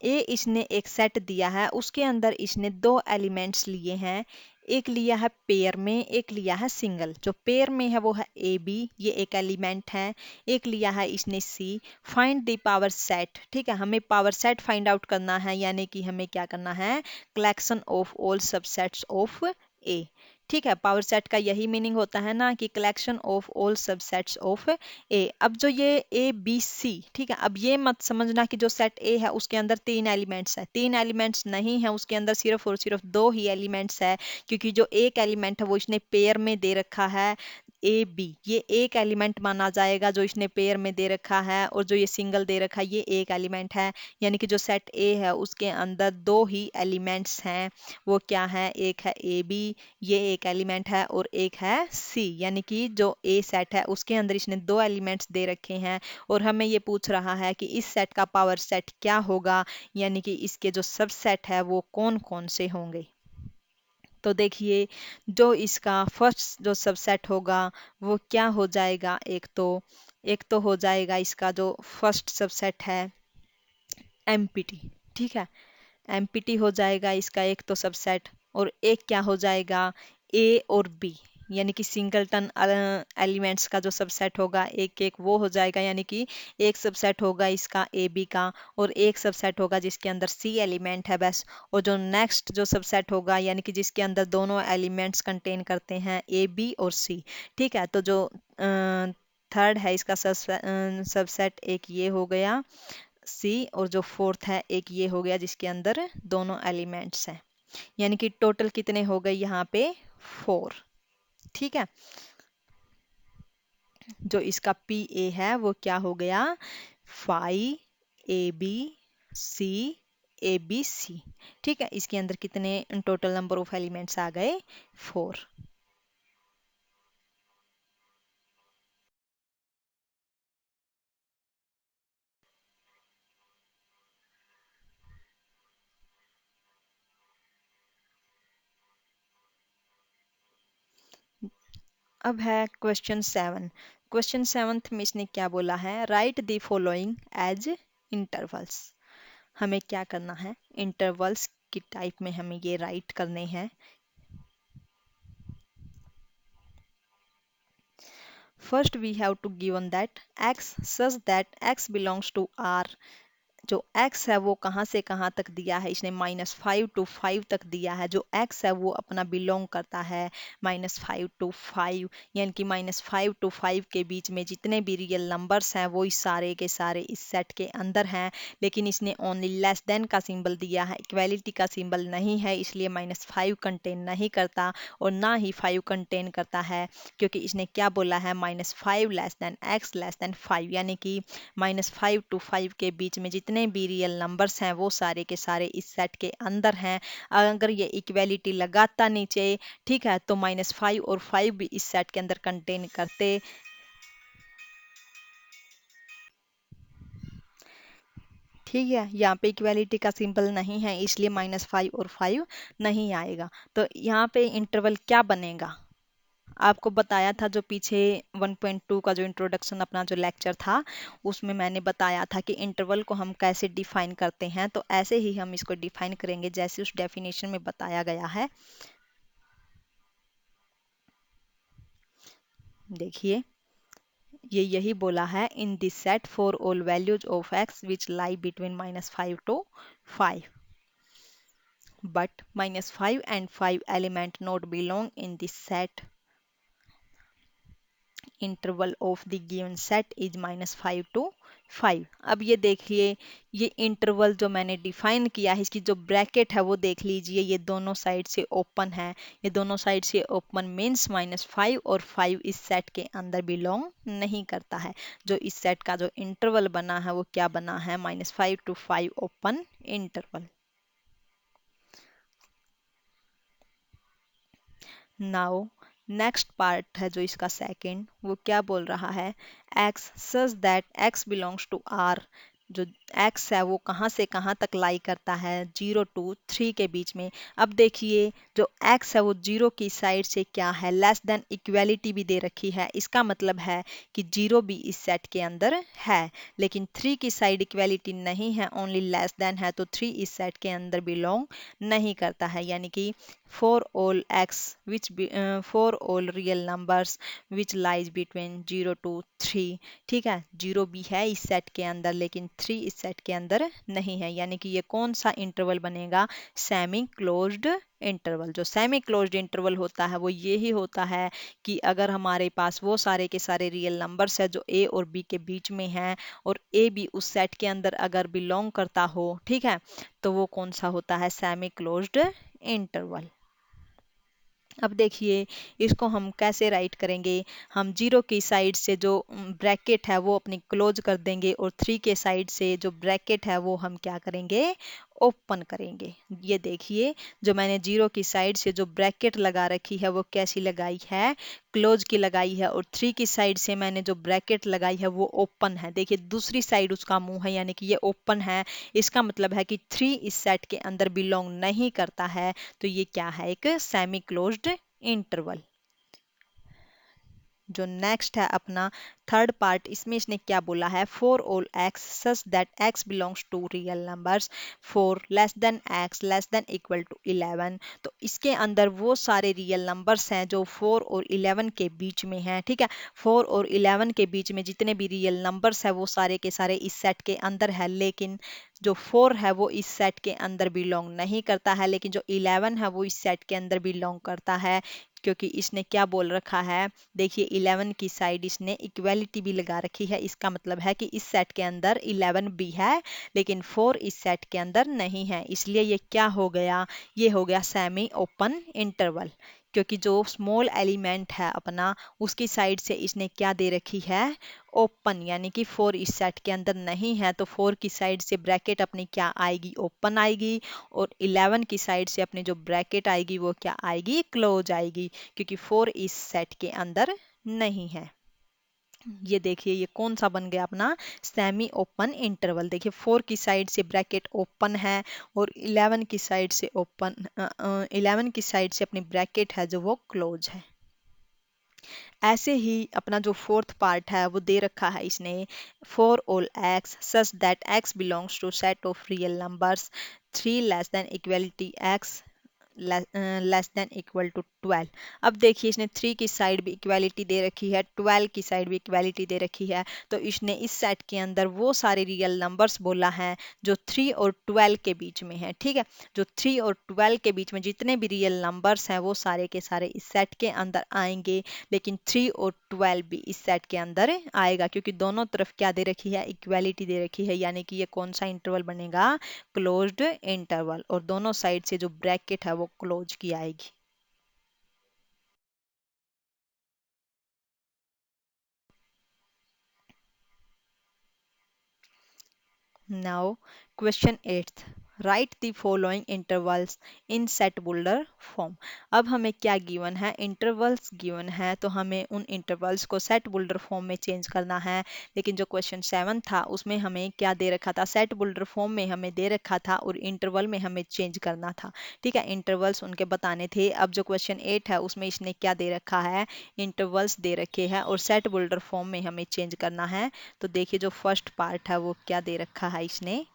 A, इसने एक सेट दिया है उसके अंदर इसने दो एलिमेंट्स लिए हैं, एक लिया है पेयर में, एक लिया है सिंगल। जो पेयर में है वो है ए बी, ये एक एलिमेंट है। एक लिया है इसने सी। फाइंड द पावर सेट, ठीक है, हमें पावर सेट फाइंड आउट करना है, यानी कि हमें क्या करना है, collection of all subsets of A. ठीक है, पावर सेट का यही मीनिंग होता है ना, कि collection of all subsets of A. अब जो ये ए बी सी, ठीक है, अब ये मत समझना कि जो सेट ए है उसके अंदर तीन एलिमेंट्स है, तीन एलिमेंट्स नहीं है, उसके अंदर सिर्फ और सिर्फ दो ही एलिमेंट्स है। क्योंकि जो एक एलिमेंट है वो इसने पेयर में दे रखा है ए बी, ये एक एलिमेंट माना जाएगा जो इसने पेयर में दे रखा है, और जो ये सिंगल दे रखा है ये एक एलिमेंट है। यानी कि जो सेट ए है उसके अंदर दो ही एलिमेंट्स हैं। वो क्या है, एक है ए बी, ये एक एलिमेंट है, और एक है सी। यानी कि जो ए सेट है उसके अंदर इसने दो एलिमेंट्स दे रखे हैं, और हमें ये पूछ रहा है कि इस सेट का पावर सेट क्या होगा, यानी कि इसके जो सबसेट है वो कौन कौन से होंगे। तो देखिए, जो इसका फर्स्ट जो सबसेट होगा वो क्या हो जाएगा, एक तो हो जाएगा इसका जो फर्स्ट सबसेट है एमपीटी। ठीक है, एमपीटी हो जाएगा इसका एक तो सबसेट, और एक क्या हो जाएगा, ए और बी, यानी कि सिंगलटन एलिमेंट्स का जो सबसेट होगा एक एक वो हो जाएगा। यानी कि एक सबसेट होगा इसका ए बी का, और एक सबसेट होगा जिसके अंदर सी एलिमेंट है बस। और जो नेक्स्ट जो सबसेट होगा, यानी कि जिसके अंदर दोनों एलिमेंट्स कंटेन करते हैं ए बी और सी। ठीक है, तो जो थर्ड है इसका सबसेट एक ये हो गया सी, और जो फोर्थ है एक ये हो गया जिसके अंदर दोनों एलिमेंट्स हैं। यानी कि टोटल कितने हो गए यहाँ पे, 4। ठीक है, जो इसका पी ए है वो क्या हो गया, 5 AB C ABC। ठीक है, इसके अंदर कितने टोटल नंबर ऑफ एलिमेंट्स आ गए, 4। अब है क्वेश्चन 7। क्वेश्चन 7 में इसने क्या बोला है, write the following as intervals. हमें क्या करना है, इंटरवल्स की टाइप में हमें ये राइट करने हैं। First we have to given that x such that x belongs to R। जो x है वो कहाँ से कहाँ तक दिया है, इसने -5 to 5 तक दिया है। जो x है वो अपना बिलोंग करता है -5 to 5, यानी कि -5 to 5 के बीच में जितने भी रियल नंबर्स हैं वो इस सारे के सारे इस सेट के अंदर हैं। लेकिन इसने ओनली लेस देन का सिंबल दिया है, इक्वेलिटी का सिंबल नहीं है, इसलिए -5 कंटेन नहीं करता, और ना ही 5 कंटेन करता है। क्योंकि इसने क्या बोला है, -5 less than x less than 5, यानी कि -5 to 5 के बीच में जितने भी रियल नंबर्स हैं वो सारे के सारे इस सेट के अंदर हैं। अगर ये इक्वेलिटी लगाता नीचे, ठीक है, तो -5 और 5 भी इस सेट के अंदर कंटेन करते। ठीक है, यहाँ पे इक्वेलिटी का सिंबल नहीं है, इसलिए -5 और 5 नहीं आएगा। तो यहाँ पे इंटरवल क्या बनेगा, आपको बताया था जो पीछे 1.2 का जो इंट्रोडक्शन अपना जो लेक्चर था उसमें मैंने बताया था कि इंटरवल को हम कैसे डिफाइन करते हैं। तो ऐसे ही हम इसको डिफाइन करेंगे जैसे उस डेफिनेशन में बताया गया है। देखिए, ये यही बोला है, in this set for all values of x which lie between -5 to 5, but -5 and 5 element not belong in this set। Interval of the given set is -5 to 5। अब ये देखिए, ये इंटरवल जो मैंने डिफाइन किया है इसकी जो ब्रैकेट है वो देख लीजिए, ये दोनों साइड से ओपन है। ये दोनों साइड से ओपन मीन्स -5 और 5 इस सेट के अंदर बिलोंग नहीं करता है। जो इस सेट का जो इंटरवल बना है वो क्या बना है, -5 to 5 open interval. Now next part है जो इसका सेकंड, वो क्या बोल रहा है, x such that x belongs to R। जो एक्स है वो कहाँ से कहाँ तक लाई करता है, 0 to 3 के बीच में। अब देखिए जो एक्स है वो 0 की साइड से क्या है, लेस देन इक्वेलिटी भी दे रखी है, इसका मतलब है कि 0 भी इस सेट के अंदर है। लेकिन 3 की साइड इक्वेलिटी नहीं है, ओनली लेस देन है, तो 3 इस सेट के अंदर बिलोंग नहीं करता है। यानी कि for all x which for all real numbers which lies between 0 to 3, ठीक है, 0 भी है इस सेट के अंदर लेकिन 3 इस सेट के अंदर नहीं है। यानी कि ये कौन सा इंटरवल बनेगा, सेमी क्लोज्ड इंटरवल। जो सेमी क्लोज्ड इंटरवल होता है वो ये ही होता है कि अगर हमारे पास वो सारे के सारे रियल नंबर्स है जो ए और बी के बीच में हैं और ए भी उस सेट के अंदर अगर बिलोंग करता हो, ठीक है, तो वो कौन सा होता है, सेमी क्लोज्ड इंटरवल। अब देखिए इसको हम कैसे राइट करेंगे, हम 0 की साइड से जो ब्रैकेट है वो अपनी क्लोज कर देंगे और 3 के साइड से जो ब्रैकेट है वो हम क्या करेंगे, ओपन करेंगे। ये देखिए जो मैंने 0 की साइड से जो ब्रैकेट लगा रखी है वो कैसी लगाई है, क्लोज की लगाई है, और 3 की साइड से मैंने जो ब्रैकेट लगाई है वो ओपन है। देखिए दूसरी साइड उसका मुंह है यानी कि ये ओपन है, इसका मतलब है कि 3 इस सेट के अंदर बिलोंग नहीं करता है, तो ये क्या है, एक सेमी क्लोज्ड इंटरवल। जो नेक्स्ट है अपना थर्ड पार्ट, इसमें इसने क्या बोला है, for all x such that x belongs to real numbers four less than x less than equal to 11। तो इसके अंदर वो सारे रियल नंबर्स हैं जो 4 और 11 के बीच में हैं, ठीक है, 4 और 11 के बीच में जितने भी रियल नंबर्स हैं वो सारे के सारे इस सेट के अंदर है। लेकिन जो 4 है वो इस सेट के अंदर बिलोंग नहीं करता है, लेकिन जो 11 है वो इस सेट के अंदर बिलोंग करता है, क्योंकि इसने क्या बोल रखा है, देखिए 11 की साइड इसने इक्वेलिटी भी लगा रखी है। इसका मतलब है कि इस सेट के अंदर 11 भी है लेकिन 4 इस सेट के अंदर नहीं है, इसलिए ये क्या हो गया, ये हो गया सेमी ओपन इंटरवल। क्योंकि जो स्मॉल एलिमेंट है अपना उसकी साइड से इसने क्या दे रखी है, ओपन, यानी कि 4 इस सेट के अंदर नहीं है तो 4 की साइड से ब्रैकेट अपनी क्या आएगी, ओपन आएगी, और 11 की साइड से अपनी जो ब्रैकेट आएगी वो क्या आएगी, क्लोज आएगी, क्योंकि 4 इस सेट के अंदर नहीं है। ये देखिए ये कौन सा बन गया अपना सेमी ओपन इंटरवल। देखिए 4 की साइड से ब्रैकेट ओपन है और 11 की साइड से ओपन 11 की साइड से अपनी ब्रैकेट है जो वो क्लोज है। ऐसे ही अपना जो फोर्थ पार्ट है वो दे रखा है इसने, for all x such that x belongs to set of real numbers 3 less than equality x less than equal to 12। अब देखिए इसने 3 की साइड भी इक्वालिटी दे रखी है, 12 की साइड भी इक्वालिटी दे रखी है, तो इसने इस सेट के अंदर वो सारे रियल नंबर्स बोला है जो 3 और 12 के बीच में है, ठीक है, जो 3 और 12 के बीच में जितने भी रियल नंबर्स हैं वो सारे के सारे इस सेट के अंदर आएंगे, लेकिन 3 और 12 भी इस सेट के अंदर आएगा, क्योंकि दोनों तरफ क्या दे रखी है, इक्वालिटी दे रखी है, यानी कि ये कौन सा इंटरवल बनेगा, क्लोज्ड इंटरवल, और दोनों साइड से जो ब्रैकेट है वो क्लोज की आएगी। Now, question 8th. Write the following intervals in set boulder form. अब हमें क्या गिवन है, इंटरवल्स गिवन है, तो हमें उन इंटरवल्स को सेट बुल्डर फॉर्म में चेंज करना है। लेकिन जो क्वेश्चन 7 था उसमें हमें क्या दे रखा था, सेट बुल्डर फॉर्म में हमें दे रखा था और इंटरवल में हमें चेंज करना था, ठीक है, इंटरवल्स उनके बताने थे। अब जो क्वेश्चन 8 है उसमें इसने क्या दे रखा है, इंटरवल्स दे रखे हैं और सेट बुल्डर फॉर्म में हमें चेंज करना है। तो देखिए जो फर्स्ट पार्ट है वो क्या दे रखा है इसने,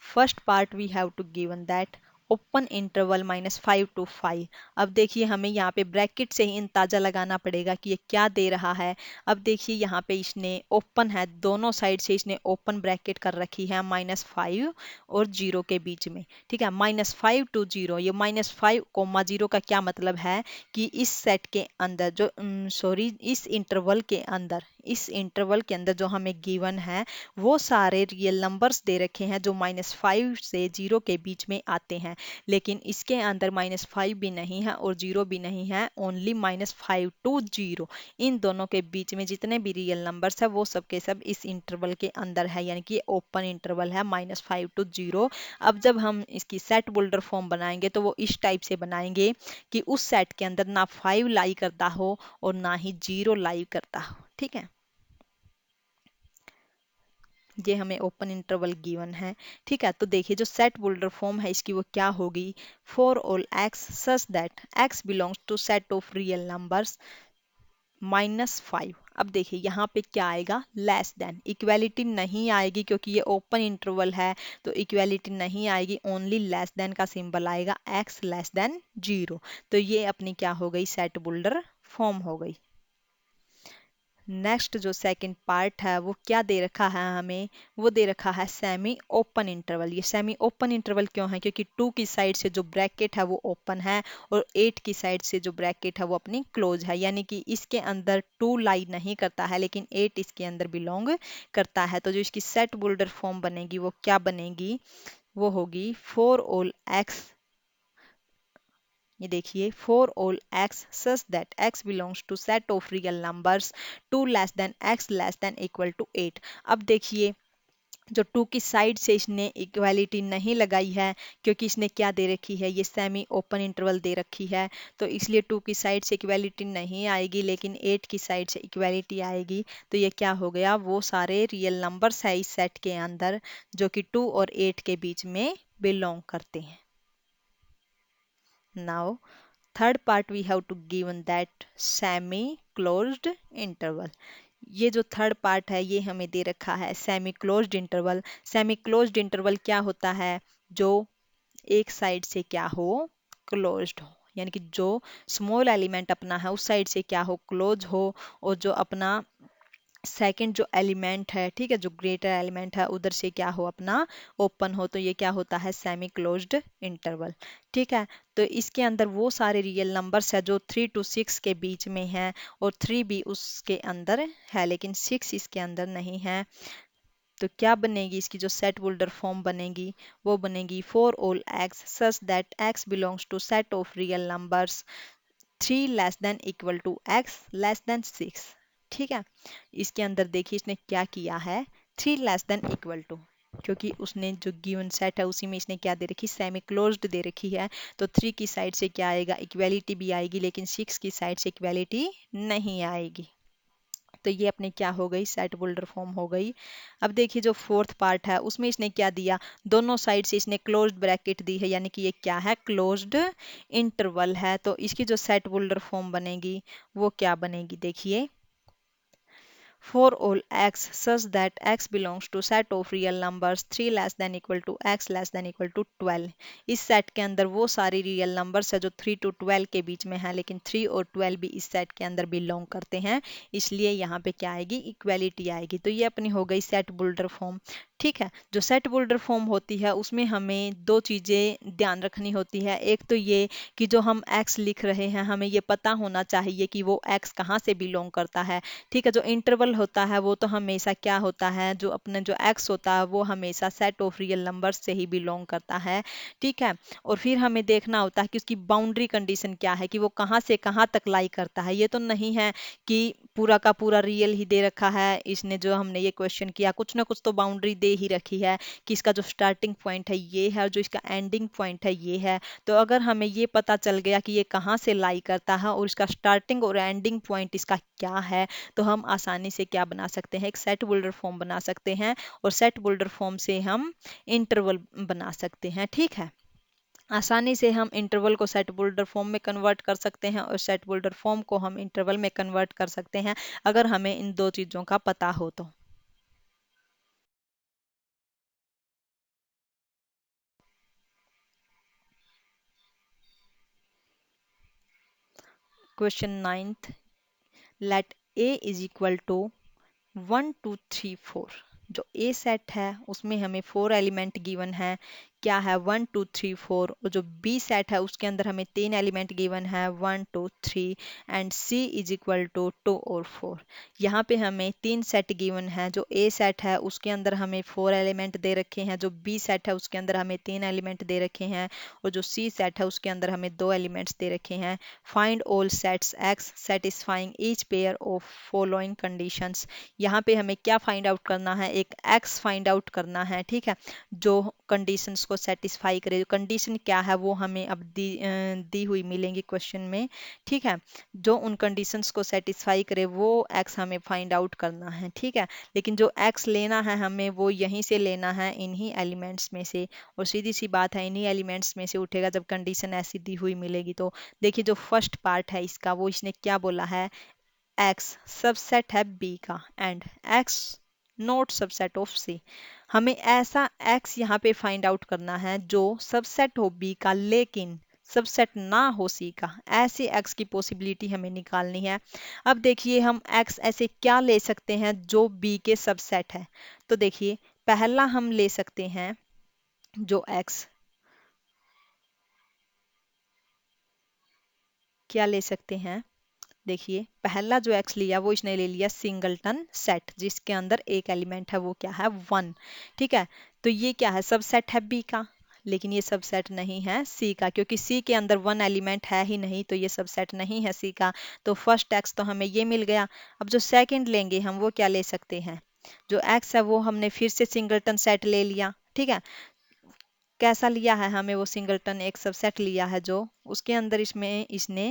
first part we have to given that open interval -5 to 5। अब देखिए हमें यहाँ पे ब्रैकेट से ही अंदाजा लगाना पड़ेगा कि ये क्या दे रहा है। अब देखिए यहाँ पे इसने ओपन है, दोनों साइड से इसने ओपन ब्रैकेट कर रखी है -5 और 0 के बीच में, ठीक है, -5 to 0। ये -5, 0 का क्या मतलब है कि इस सेट के अंदर जो सॉरी इस इंटरवल के अंदर, इस इंटरवल के अंदर जो हमें गिवन है वो सारे रियल नंबर्स दे रखे हैं जो -5 से 0 के बीच में आते हैं, लेकिन इसके अंदर -5 भी नहीं है और 0 भी नहीं है, ओनली -5 to 0। इन दोनों के बीच में जितने भी रियल नंबर्स है वो सब के सब इस इंटरवल के अंदर है, यानी कि ओपन इंटरवल है -5 to 0। अब जब हम इसकी सेट बुल्डर फॉर्म बनाएंगे तो वो इस टाइप से बनाएंगे कि उस सेट के अंदर ना 5 लाई करता हो और ना ही 0 लाई करता हो, ठीक है। ये हमें ओपन इंटरवल गिवन है। ठीक है, तो देखिए जो सेट बुल्डर फॉर्म है इसकी वो क्या होगी, for all x such that x belongs to set of real numbers -5। अब देखिए यहाँ पे क्या आएगा, लेस देन, इक्वेलिटी नहीं आएगी क्योंकि ये ओपन इंटरवल है, तो इक्वेलिटी नहीं आएगी, ओनली लेस देन का सिंबल आएगा, x लेस देन 0। तो ये अपनी क्या हो गई, सेट बुल्डर फॉर्म हो गई। नेक्स्ट जो सेकंड पार्ट है वो क्या दे रखा है हमें, वो दे रखा है सेमी ओपन इंटरवल। ये सेमी ओपन इंटरवल क्यों है, क्योंकि 2 की साइड से जो ब्रैकेट है वो ओपन है और 8 की साइड से जो ब्रैकेट है वो अपनी क्लोज है, यानी कि इसके अंदर 2 लाई नहीं करता है लेकिन 8 इसके अंदर बिलोंग करता है। तो जो इसकी सेट बुल्डर फॉर्म बनेगी वो क्या बनेगी, वो होगी फॉर ऑल एक्स, ये देखिए, for all x such that x belongs to set of real numbers 2 less than x less than equal to 8। अब देखिए जो 2 की साइड से इसने इक्वालिटी नहीं लगाई है क्योंकि इसने क्या दे रखी है, ये सेमी ओपन इंटरवल दे रखी है, तो इसलिए 2 की साइड से इक्वालिटी नहीं आएगी लेकिन 8 की साइड से इक्वालिटी आएगी। तो ये क्या हो गया, वो सारे रियल नंबर्स है इस सेट के अंदर जो कि 2 और 8 के बीच में बिलोंग करते हैं। Now third part we have to given that semi closed interval. ये जो थर्ड पार्ट है ये हमें दे रखा है semi closed interval. Semi closed interval क्या होता है, जो एक साइड से क्या हो, क्लोज्ड हो, यानी कि जो स्मॉल एलिमेंट अपना है उस साइड से क्या हो, क्लोज हो, और जो अपना सेकंड जो एलिमेंट है, ठीक है, जो ग्रेटर एलिमेंट है उधर से क्या हो, अपना ओपन हो। तो ये क्या होता है, सेमी क्लोज्ड इंटरवल। ठीक है, तो इसके अंदर वो सारे रियल नंबर्स है जो 3 to 6 के बीच में है और 3 भी उसके अंदर है लेकिन 6 इसके अंदर नहीं है। तो क्या बनेगी इसकी जो सेट बुल्डर फॉर्म बनेगी, वो बनेगी for all x such that x belongs to set of real numbers 3 less than equal to x less than 6। ठीक है, इसके अंदर देखिए इसने क्या किया है, 3 लेस देन इक्वल टू, क्योंकि उसने जो गिवन सेट है उसी में इसने क्या दे रखी, सेमी क्लोज्ड दे रखी है, तो 3 की साइड से क्या आएगा, इक्वेलिटी भी आएगी लेकिन 6 की साइड से इक्वेलिटी नहीं आएगी। तो ये अपने क्या हो गई, सेट बुल्डर फॉर्म हो गई। अब देखिए जो फोर्थ पार्ट है उसमें इसने क्या दिया, दोनों साइड से इसने क्लोज्ड ब्रैकेट दी है, यानी कि ये क्या है, क्लोज्ड इंटरवल है। तो इसकी जो सेट बुल्डर फॉर्म बनेगी वो क्या बनेगी, देखिए, for all x such that x belongs to set of real numbers 3 less than equal to x less than equal to 12। इस सेट के अंदर वो सारी रियल नंबर्स है जो 3 to 12 के बीच में है लेकिन 3 और 12 भी इस सेट के अंदर बिलोंग करते हैं, इसलिए यहाँ पे क्या आएगी, इक्वेलिटी आएगी। तो ये अपनी हो गई सेट बुल्डर फॉर्म। ठीक है, जो सेट बुल्डर फॉर्म होती है उसमें हमें दो चीज़ें ध्यान रखनी होती है। एक तो ये कि जो हम x लिख रहे हैं हमें ये पता होना चाहिए कि वो x कहाँ से बिलोंग करता है। ठीक है, जो इंटरवल होता है वो तो हमेशा क्या होता है, जो अपने जो x होता है वो हमेशा सेट ऑफ रियल नंबर्स से ही बिलोंग करता है। ठीक है, और फिर हमें देखना होता है कि उसकी बाउंड्री कंडीशन क्या है, कि वो कहाँ से कहाँ तक लाई करता है। ये तो नहीं है कि पूरा का पूरा रियल ही दे रखा है इसने, जो हमने ये क्वेश्चन किया कुछ ना कुछ तो बाउंड्री दे ही रखी है कि इसका जो स्टार्टिंग पॉइंट है ये है और जो इसका एंडिंग पॉइंट है ये है। तो अगर हमें ये पता चल गया कि ये कहाँ से लाई करता है और इसका स्टार्टिंग और एंडिंग पॉइंट इसका क्या है, तो हम आसानी से क्या बना सकते हैं, एक सेट बुल्डर फॉर्म बना सकते हैं और सेट बुल्डर फॉर्म से हम इंटरवल बना सकते हैं। ठीक है, आसानी से हम इंटरवल को सेट बुल्डर फॉर्म में कन्वर्ट कर सकते हैं और सेट बुल्डर फॉर्म को हम इंटरवल में कन्वर्ट कर सकते हैं अगर हमें इन दो चीज़ों का पता हो तो। Question ninth, let A is equal to 1 2 3 4। जो ए सेट है उसमें हमें 4 एलिमेंट गिवन है, क्या है, 1 2 3 4। और जो बी सेट है उसके अंदर हमें 3 एलिमेंट गिवन है, 1 2 3, and C is equal to 2 और 4। यहाँ पे हमें 3 सेट गिवन है, जो ए सेट है उसके अंदर हमें 4 एलिमेंट दे रखे हैं, जो बी सेट है उसके अंदर हमें 3 एलिमेंट दे रखे हैं और जो सी सेट है उसके अंदर हमें 2 एलिमेंट्स दे रखे हैं। Find all sets x satisfying each pair of following conditions. यहाँ पे हमें क्या फाइंड आउट करना है, एक x फाइंड आउट करना है। ठीक है, जो कंडीशंस को सेटिस्फाई करे, कंडीशन क्या है वो हमें अब दी हुई मिलेंगी क्वेश्चन में, ठीक है। जो उन कंडीशंस को सेटिस्फाई करे वो एक्स हमें फाइंड आउट करना है, ठीक है। लेकिन जो एक्स लेना है हमें वो यहीं से लेना है, इन्हीं एलिमेंट्स में से, और सीधी सी बात है इन्हीं एलिमेंट्स में से उठेगा जब कंडीशन ऐसी दी हुई मिलेगी। तो देखिए जो फर्स्ट पार्ट है इसका, वो इसने क्या बोला है, एक्स सबसेट है बी का and X not subset of C. हमें ऐसा एक्स यहाँ पे फाइंड आउट करना है जो सबसेट हो बी का लेकिन सबसेट ना हो सी का, ऐसे एक्स की पॉसिबिलिटी हमें निकालनी है। अब देखिए हम एक्स ऐसे क्या ले सकते हैं जो बी के सबसेट है। तो देखिए पहला हम ले सकते हैं जो एक्स, क्या ले सकते हैं, देखिए पहला जो एक्स लिया वो इसने ले लिया सिंगलटन सेट जिसके अंदर एक एलिमेंट है वो क्या है, वन, ठीक है। तो ये क्या है, सबसेट है बी का, लेकिन ये सबसेट नहीं है सी का, क्योंकि सी के अंदर वन एलिमेंट है ही नहीं, तो ये सबसेट नहीं है सी का। तो फर्स्ट एक्स तो हमें ये मिल गया। अब जो सेकंड लेंगे हम वो क्या ले सकते हैं, जो एक्स है वो हमने फिर से सिंगलटन सेट ले लिया, ठीक है। कैसा लिया है, हमें वो सिंगलटन एक सबसेट लिया है जो उसके अंदर इसमें इसने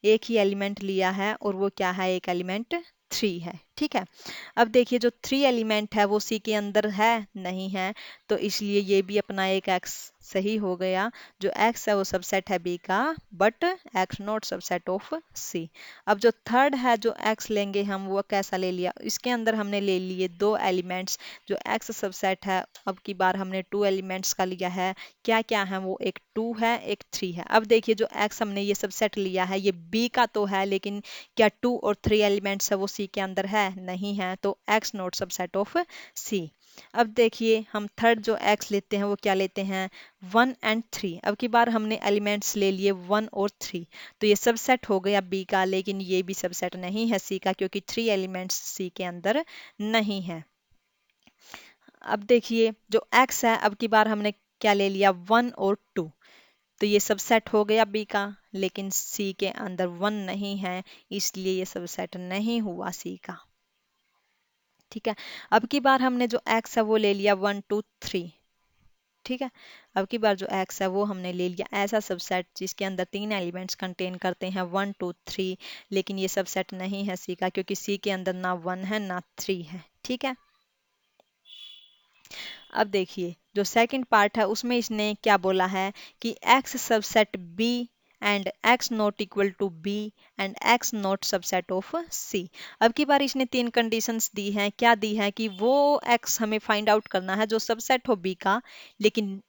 एक ही एलिमेंट लिया है और वो क्या है, एक एलिमेंट थ्री है, ठीक है। अब देखिए जो थ्री एलिमेंट है वो सी के अंदर है नहीं है, तो इसलिए ये भी अपना एक एक्स सही हो गया। जो एक्स है वो सबसेट है बी का but X not subset of C. अब जो थर्ड है जो एक्स लेंगे हम वो कैसा ले लिया, इसके अंदर हमने ले लिए दो एलिमेंट्स, जो एक्स सबसेट है अब की बार हमने टू एलिमेंट्स का लिया है। क्या क्या है वो, एक टू है एक थ्री है। अब देखिए जो एक्स हमने ये सबसेट लिया है ये बी का तो है, लेकिन क्या टू और थ्री एलिमेंट्स है वो सी के अंदर है नहीं है, तो x not subset of C. अब देखिए हम थर्ड जो एक्स लेते हैं वो क्या लेते हैं, वन एंड थ्री। अब की बार हमने एलिमेंट्स ले लिए वन और थ्री, तो ये सबसेट हो गया बी का, लेकिन ये भी सबसेट नहीं है सी का क्योंकि थ्री एलिमेंट्स सी के अंदर नहीं है। अब देखिए जो x है अब की बार हमने क्या ले लिया, वन और टू, तो ये सबसेट हो गया बी का, लेकिन सी के अंदर वन नहीं है, इसलिए ये सबसेट नहीं हुआ सी का, ठीक है। अब की बार हमने जो x है वो ले लिया वन टू थ्री, ठीक है। अब की बार जो x है वो हमने ले लिया ऐसा सबसेट जिसके अंदर तीन एलिमेंट्स कंटेन करते हैं वन टू थ्री, लेकिन ये सबसेट नहीं है सी का क्योंकि सी के अंदर ना वन है ना थ्री है, ठीक है। अब देखिए जो सेकंड पार्ट है उसमें इसने क्या बोला है कि x subset b and x not equal to b and x not subset of c। अब की बार इसने तीन कंडीशंस दी हैं, क्या दी है कि वो x हमें फाइंड आउट करना है जो सबसेट हो b का, लेकिन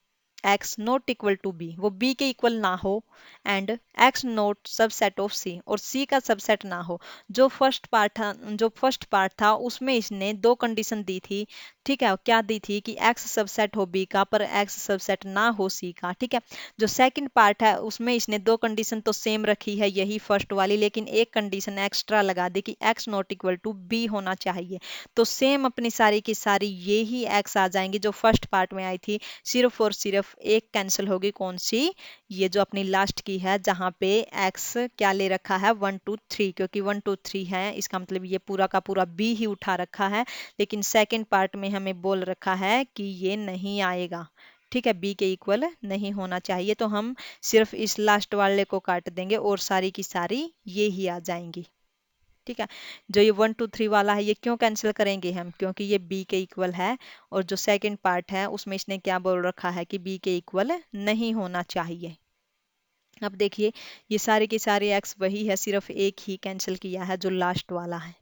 x not equal to b, वो b के इक्वल ना हो, and x not subset of c, और c का सबसेट ना हो। जो फर्स्ट पार्ट था उसमें इसने दो कंडीशन दी थी, ठीक है। क्या दी थी कि x सबसेट हो b का पर x सबसेट ना हो c का, ठीक है। जो सेकंड पार्ट है उसमें इसने दो कंडीशन तो सेम रखी है यही फर्स्ट वाली, लेकिन एक कंडीशन एक्स्ट्रा लगा दी कि x not equal to b होना चाहिए। तो सेम अपनी सारी की सारी यही x आ जाएंगी जो फर्स्ट पार्ट में आई थी, सिर्फ और सिर्फ एक कैंसिल होगी, कौन सी, ये जो अपनी लास्ट की है जहां पे x क्या ले रखा है, वन टू थ्री, क्योंकि वन टू थ्री है इसका मतलब ये पूरा का पूरा b ही उठा रखा है, लेकिन सेकंड पार्ट में हमें बोल रखा है कि ये नहीं आएगा, ठीक है, बी के इक्वल नहीं होना चाहिए। तो हम सिर्फ इस लास्ट वाले को काट देंगे और सारी की सारी ये ही आ जाएंगी, ठीक है। जो ये वन टू थ्री वाला है ये क्यों कैंसिल करेंगे हम, क्योंकि ये बी के इक्वल है, और जो सेकंड पार्ट है उसमें इसने क्या बोल रखा है कि बी के इक्वल नहीं होना चाहिए। अब देखिए ये सारे के सारे एक्स वही है, सिर्फ एक ही कैंसिल किया है जो लास्ट वाला है।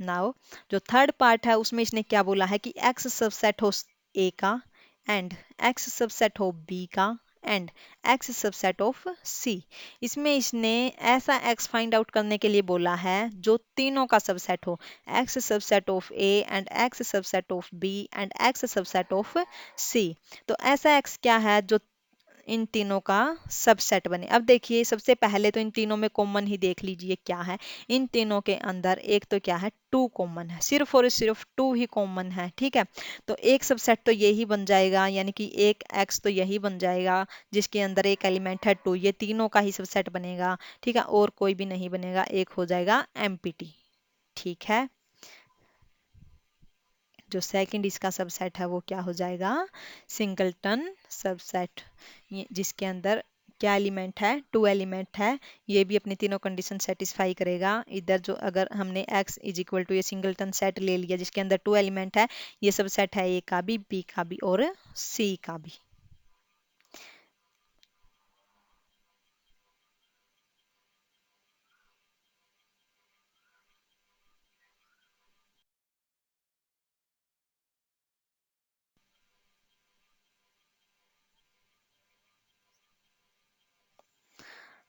नाउ जो थर्ड पार्ट है उसमें इसने क्या बोला है कि x सबसेट हो a का एंड x सबसेट हो b का and x subset of c। इसमें इसने ऐसा x फाइंड आउट करने के लिए बोला है जो तीनों का सबसेट हो, x subset of a and x subset of b and x subset of c। तो ऐसा x क्या है जो इन तीनों का सबसेट बने। अब देखिए सबसे पहले तो इन तीनों में कॉमन ही देख लीजिए क्या है, इन तीनों के अंदर एक तो क्या है, टू कॉमन है, सिर्फ और सिर्फ टू ही कॉमन है, ठीक है। तो एक सबसेट तो यही बन जाएगा, यानी कि एक एक्स तो यही बन जाएगा जिसके अंदर एक एलिमेंट है टू, ये तीनों का ही सबसेट बनेगा, ठीक है, और कोई भी नहीं बनेगा, एक हो जाएगा एमपीटी, ठीक है। जो सेकंड इसका सबसेट है वो क्या हो जाएगा, सिंगलटन सबसेट, जिसके अंदर क्या एलिमेंट है, टू एलिमेंट है। ये भी अपनी तीनों कंडीशन सेटिस्फाई करेगा। इधर जो अगर हमने x इज इक्वल टू ये सिंगलटन सेट ले लिया जिसके अंदर टू एलिमेंट है, ये सबसेट है ए का भी, बी का भी और सी का भी।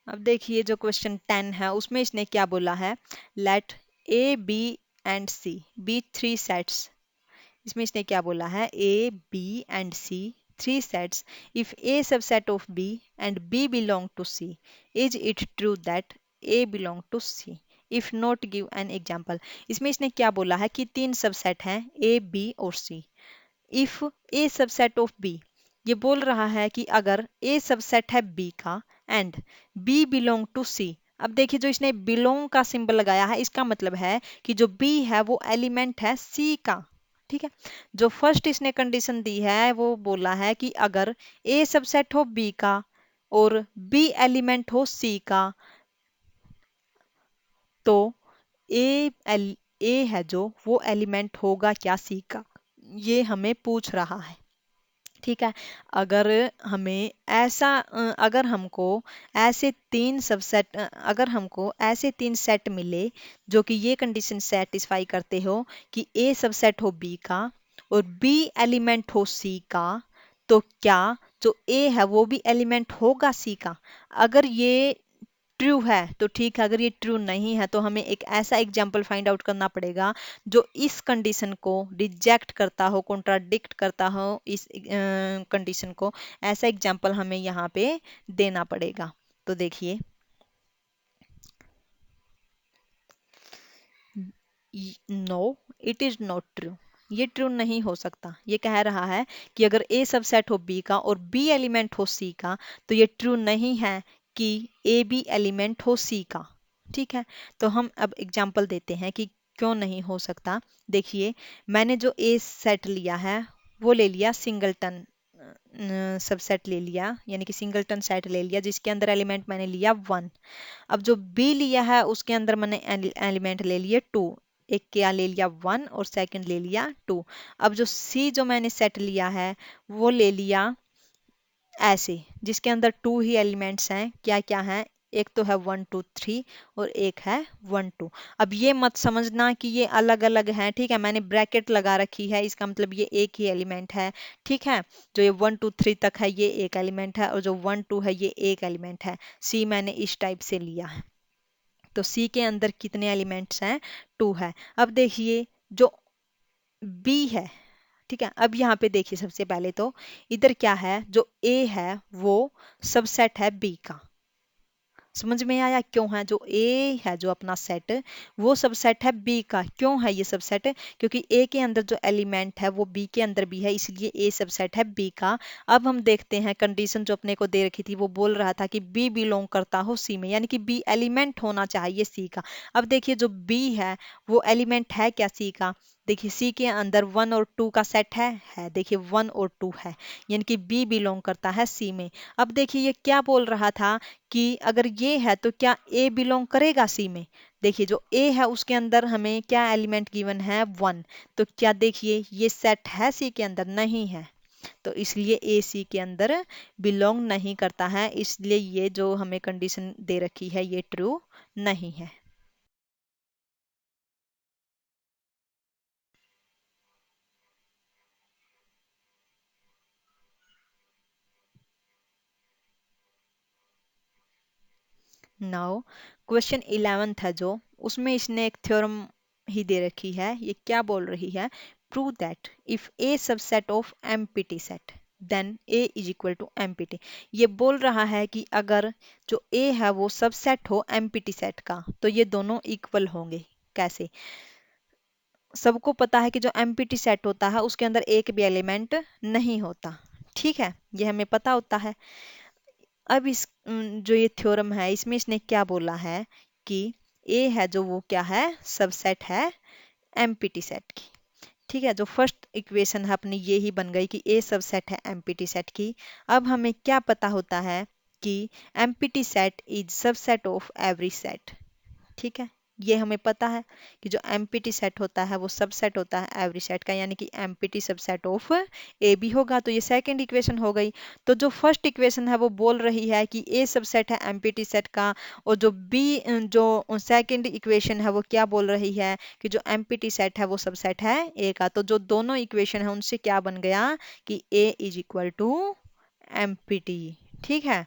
अब देखिए जो क्वेश्चन 10 है उसमें इसने क्या बोला है, let A B and C be three sets. इसमें इसने क्या बोला है, A B and C three sets, if A subset of B and B belong to C, is it true that A belong to C, if not give an example. इसमें इसने क्या बोला है कि तीन सबसेट हैं ए बी और C. If A subset of B, ये बोल रहा है कि अगर ए सबसेट है बी का and B belong to C. अब देखिए जो इसने बिलोंग का सिंबल लगाया है इसका मतलब है कि जो बी है वो एलिमेंट है सी का। ठीक है, जो फर्स्ट इसने कंडीशन दी है वो बोला है कि अगर ए सबसेट हो बी का और बी एलिमेंट हो सी का, तो ए एल ए है जो वो एलिमेंट होगा क्या सी का, ये हमें पूछ रहा है। ठीक है, अगर हमें ऐसा अगर हमको ऐसे तीन सबसेट अगर हमको ऐसे तीन सेट मिले जो कि ये कंडीशन सेटिस्फाई करते हो कि ए सबसेट हो बी का और बी एलिमेंट हो सी का, तो क्या जो ए है वो भी एलिमेंट होगा सी का। अगर ये ट्रू है तो ठीक है, अगर ये ट्रू नहीं है तो हमें एक ऐसा एग्जाम्पल फाइंड आउट करना पड़ेगा जो इस कंडीशन को रिजेक्ट करता हो, कॉन्ट्राडिक्ट करता हो इस कंडीशन को। ऐसा एग्जाम्पल हमें यहाँ पे देना पड़ेगा। तो देखिए, no it is not true, ये ट्रू नहीं हो सकता। ये कह रहा है कि अगर ए सबसेट हो बी का और बी एलिमेंट हो सी का, तो ये ट्रू नहीं है कि ए बी एलिमेंट हो सी का। ठीक है, तो हम अब एग्जाम्पल देते हैं कि क्यों नहीं हो सकता। देखिए, मैंने जो ए सेट लिया है वो ले लिया सिंगलटन सबसेट ले लिया, यानी कि सिंगलटन सेट ले लिया जिसके अंदर एलिमेंट मैंने लिया वन। अब जो बी लिया है उसके अंदर मैंने एलिमेंट ले लिए टू, एक क्या ले लिया वन और सेकंड ले लिया टू। अब जो सी जो मैंने सेट लिया है वो ले लिया ऐसे जिसके अंदर टू ही एलिमेंट्स हैं। क्या क्या हैं, एक तो है वन टू थ्री और एक है वन टू। अब ये मत समझना कि ये अलग अलग हैं, ठीक है, मैंने ब्रैकेट लगा रखी है, इसका मतलब ये एक ही एलिमेंट है। ठीक है, जो ये वन टू थ्री तक है ये एक एलिमेंट है और जो वन टू है ये एक एलिमेंट है। सी मैंने इस टाइप से लिया है। तो सी के अंदर कितने एलिमेंट्स हैं, टू है। अब देखिए जो बी है, ठीक है, अब यहाँ पे देखिए सबसे पहले तो इधर क्या है, जो ए है वो सबसेट है बी का। समझ में आया क्यों है, जो ए है जो अपना सेट वो सबसेट है बी का। क्यों है ये सबसेट, क्योंकि ए के अंदर जो एलिमेंट है वो बी के अंदर भी है, इसलिए ए सबसेट है बी का। अब हम देखते हैं कंडीशन जो अपने को दे रखी थी, वो बोल रहा था कि बी बिलोंग करता हो सी में, यानी कि बी एलिमेंट होना चाहिए सी का। अब देखिए जो बी है वो एलिमेंट है क्या सी का। देखिए सी के अंदर वन और टू का सेट है देखिए वन और टू है, यानी कि बी बिलोंग करता है सी में। अब देखिए ये क्या बोल रहा था कि अगर ये है तो क्या ए बिलोंग करेगा सी में। देखिए जो ए है उसके अंदर हमें क्या एलिमेंट गिवन है, वन। तो क्या देखिए ये सेट है सी के अंदर, नहीं है, तो इसलिए ए सी के अंदर बिलोंग नहीं करता है, इसलिए ये जो हमें कंडीशन दे रखी है ये ट्रू नहीं है। नाउ क्वेश्चन 11 है जो, उसमें इसने एक थ्योरम ही दे रखी है। ये क्या बोल रही है, prove that if A subset of empty set then A is equal to empty. ये बोल रहा है कि अगर जो ए है वो सबसेट हो एम्प्टी सेट का तो ये दोनों इक्वल होंगे। कैसे, सबको पता है कि जो एम्प्टी सेट होता है उसके अंदर एक भी एलिमेंट नहीं होता। ठीक है, ये हमें पता होता है। अब इस जो ये थ्योरम है इसमें इसने क्या बोला है कि ए है जो वो क्या है, सबसेट है एम्प्टी सेट की। ठीक है, जो फर्स्ट इक्वेशन है अपनी ये ही बन गई कि ए सबसेट है एम्प्टी सेट की। अब हमें क्या पता होता है कि empty set is subset of every set. ठीक है, ये हमें पता है कि जो एम्प्टी सेट होता है वो सबसेट होता है एवरी सेट का, यानी कि empty subset of A B होगा। तो ये सेकंड इक्वेशन हो गई। तो जो फर्स्ट इक्वेशन है वो बोल रही है कि ए सबसेट है एम्प्टी सेट का, और जो बी जो सेकंड इक्वेशन है वो क्या बोल रही है कि जो एम्प्टी सेट है वो सबसेट है ए का। तो जो दोनों इक्वेशन है उनसे क्या बन गया कि ए इज इक्वल टू एम्प्टी। ठीक है,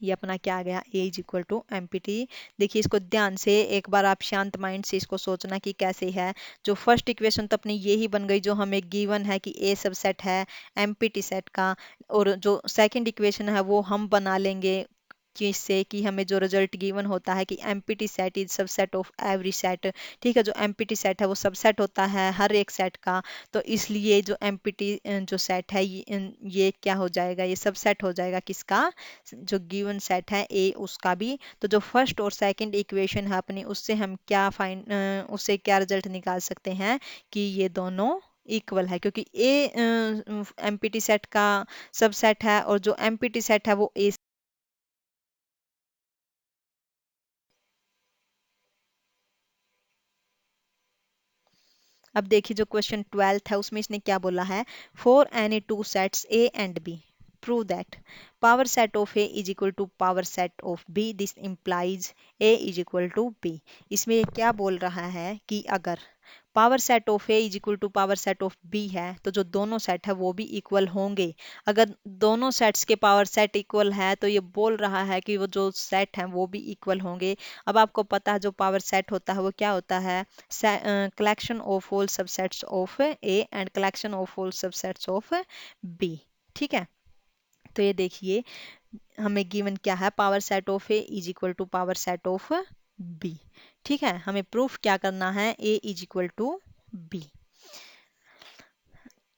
ये अपना क्या आ गया, ए इज इक्वल टू एम्प्टी। देखिए इसको ध्यान से एक बार आप शांत माइंड से इसको सोचना कि कैसे है। जो फर्स्ट इक्वेशन तो अपनी ये ही बन गई जो हमें गिवन है कि ए सबसेट है एम्प्टी सेट का, और जो सेकंड इक्वेशन है वो हम बना लेंगे जिससे कि हमें जो रिजल्ट गिवन होता है कि empty set is subset of every set. ठीक है, जो एम्प्टी सेट है वो सबसेट होता है हर एक सेट का। तो इसलिए जो एम्प्टी जो सेट है ये क्या हो जाएगा, ये सबसेट हो जाएगा किसका, जो गिवन सेट है ए उसका भी। तो जो फर्स्ट और सेकंड इक्वेशन है अपनी उससे हम क्या उससे क्या रिजल्ट निकाल सकते हैं कि ये दोनों इक्वल है, क्योंकि ए एम्प्टी सेट का सबसेट है और जो एम्प्टी सेट है वो ए। अब देखिए जो क्वेश्चन 12th है उसमें इसने क्या बोला है, for any two sets A and B prove that power set of A is equal to power set of B, this implies A is equal to B. इसमें ये क्या बोल रहा है कि अगर power set of A is equal to power set of B है तो जो दोनों सेट है वो भी इक्वल होंगे। अगर दोनों सेट्स के पावर सेट इक्वल है तो ये बोल रहा है कि वो जो सेट है वो भी इक्वल होंगे। अब आपको पता है जो पावर सेट होता है वो क्या होता है, collection of all subsets of A and collection of all subsets of B. ठीक है, तो ये देखिए हमें गिवन क्या है, power set of A is equal to power set of B. ठीक है, हमें प्रूफ क्या करना है, A is equal to B.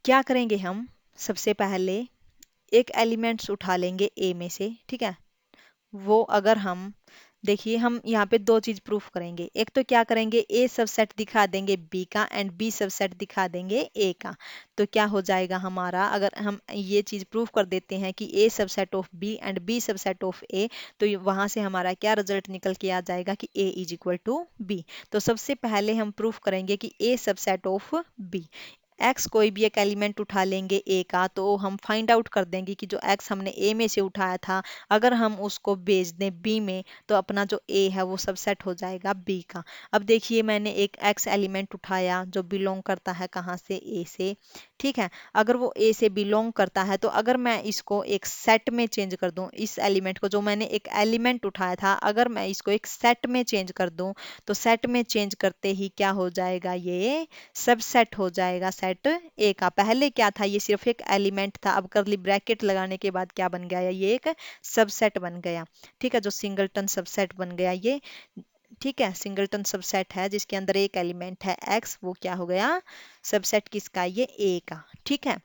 क्या करेंगे हम, सबसे पहले एक एलिमेंट्स उठा लेंगे ए में से। ठीक है, वो अगर हम देखिए हम यहाँ पे दो चीज प्रूफ करेंगे, एक तो क्या करेंगे ए सबसेट दिखा देंगे बी का एंड बी सबसेट दिखा देंगे ए का। तो क्या हो जाएगा हमारा, अगर हम ये चीज प्रूफ कर देते हैं कि A subset of B and B subset of A, तो वहां से हमारा क्या रिजल्ट निकल के आ जाएगा कि ए इज इक्वल टू बी। तो सबसे पहले हम प्रूफ करेंगे कि A subset of B, x कोई भी एक एलिमेंट उठा लेंगे ए का, तो हम फाइंड आउट कर देंगे कि जो एक्स हमने ए में से उठाया था अगर हम उसको भेज दें बी में तो अपना जो ए है वो सबसेट हो जाएगा बी का। अब देखिए मैंने एक एक्स एलिमेंट उठाया जो बिलोंग करता है कहाँ से, ए से। ठीक है, अगर वो ए से बिलोंग करता है तो अगर मैं इसको एक सेट में चेंज कर दूं, इस एलिमेंट को जो मैंने एक एलिमेंट उठाया था अगर मैं इसको एक सेट में चेंज कर दूं, तो सेट में चेंज करते ही क्या हो जाएगा, ये सबसेट हो जाएगा सेट ए का। पहले क्या था, ये सिर्फ एक एलिमेंट था, अब करली ब्रैकेट लगाने के बाद क्या बन गया, ये एक सबसेट बन गया। ठीक है, जो सिंगलटन सबसेट बन गया ये। ठीक है, सिंगलटन सबसेट है जिसके अंदर एक एलिमेंट है एक्स, वो क्या हो गया, सबसेट किसका, ये ए का। ठीक है,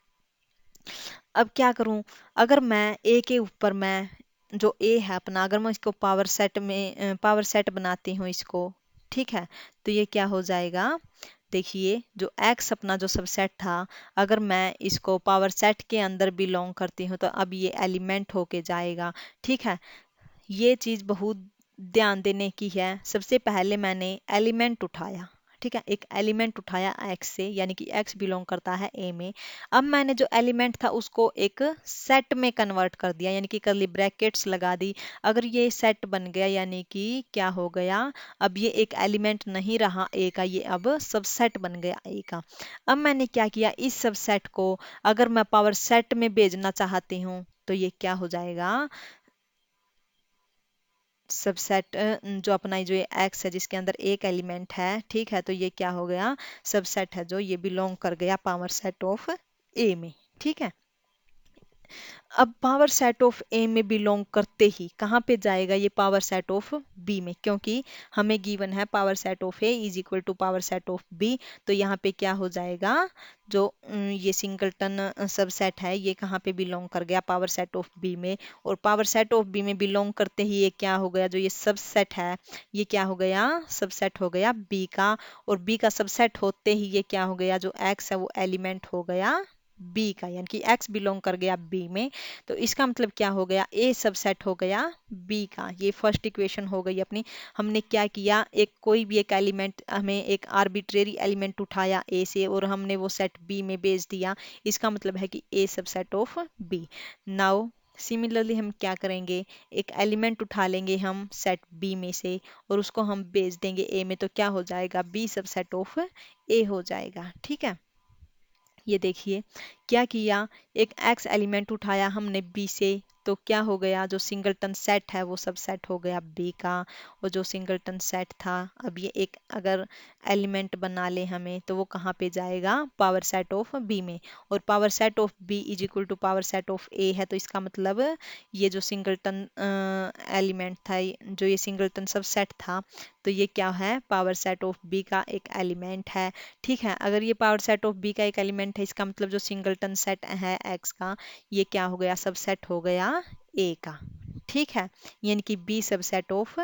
अब क्या करूं, अगर मैं ए के ऊपर मैं जो ए है अपना अगर मैं इसको पावर सेट में पावर सेट बनाती हूँ इसको। ठीक है, तो ये क्या हो जाएगा, देखिए जो x अपना जो सबसेट था अगर मैं इसको पावर सेट के अंदर बिलोंग करती हूँ तो अब ये एलिमेंट होके जाएगा। ठीक है, ये चीज बहुत ध्यान देने की है। सबसे पहले मैंने एलिमेंट उठाया, ठीक है, एक एलिमेंट उठाया x से, यानी कि x बिलोंग करता है a में। अब मैंने जो एलिमेंट था उसको एक सेट में कन्वर्ट कर दिया, यानी कि करली ब्रैकेट्स लगा दी। अगर ये सेट बन गया यानी कि क्या हो गया, अब ये एक एलिमेंट नहीं रहा a का, ये अब सबसेट बन गया a का। अब मैंने क्या किया, इस सबसेट को अगर मैं पावर सेट में भेजना चाहती हूँ तो ये क्या हो जाएगा, सबसेट जो अपना जो ये एक्स है जिसके अंदर एक एलिमेंट है। ठीक है, तो ये क्या हो गया, सबसेट है जो ये बिलोंग कर गया पावर सेट ऑफ ए में। ठीक है, अब पावर सेट ऑफ ए में बिलोंग करते ही कहाँ पे जाएगा ये पावर सेट ऑफ बी में, क्योंकि हमें गिवन है power set of A is equal to power set of B. तो यहाँ पे क्या हो जाएगा, जो ये सिंगलटन सबसेट है ये कहाँ पे बिलोंग कर गया, पावर सेट ऑफ बी में। और पावर सेट ऑफ बी में बिलोंग करते ही ये क्या हो गया, जो ये सबसेट है ये क्या हो गया, सबसेट हो गया बी का। और बी का सबसेट होते ही ये क्या हो गया, जो एक्स है वो एलिमेंट हो गया बी का, यानी कि x बिलोंग कर गया बी में। तो इसका मतलब क्या हो गया, a सबसेट हो गया b का। ये फर्स्ट इक्वेशन हो गई अपनी। हमने क्या किया, एक कोई भी एक एलिमेंट, हमें एक आर्बिट्रेरी एलिमेंट उठाया a से और हमने वो सेट b में भेज दिया। इसका मतलब है कि a subset of b। Now similarly हम क्या करेंगे, एक एलिमेंट उठा लेंगे हम सेट b में से और उसको हम भेज देंगे a में, तो क्या हो जाएगा, b सबसेट ऑफ a हो जाएगा। ठीक है, ये देखिए क्या किया, एक x एलिमेंट उठाया हमने b से, तो क्या हो गया, जो सिंगलटन सेट है वो सब सेट हो गया b का। और जो सिंगलटन सेट था, अब ये एक अगर एलिमेंट बना ले हमें, तो वो कहाँ पे जाएगा, पावर सेट ऑफ b में। और power set of b is equal to power set of a है, तो इसका मतलब ये जो सिंगलटन एलिमेंट था, जो ये सिंगलटन सब सेट था, तो ये क्या है, पावर सेट ऑफ b का एक एलिमेंट है। ठीक है, अगर ये पावर सेट ऑफ बी का एक एलिमेंट है, इसका मतलब जो सिंगलटन सेट है एक्स का, ये क्या हो गया, सबसेट हो गया ए का। ठीक है, यानी कि बी सबसेट ऑफ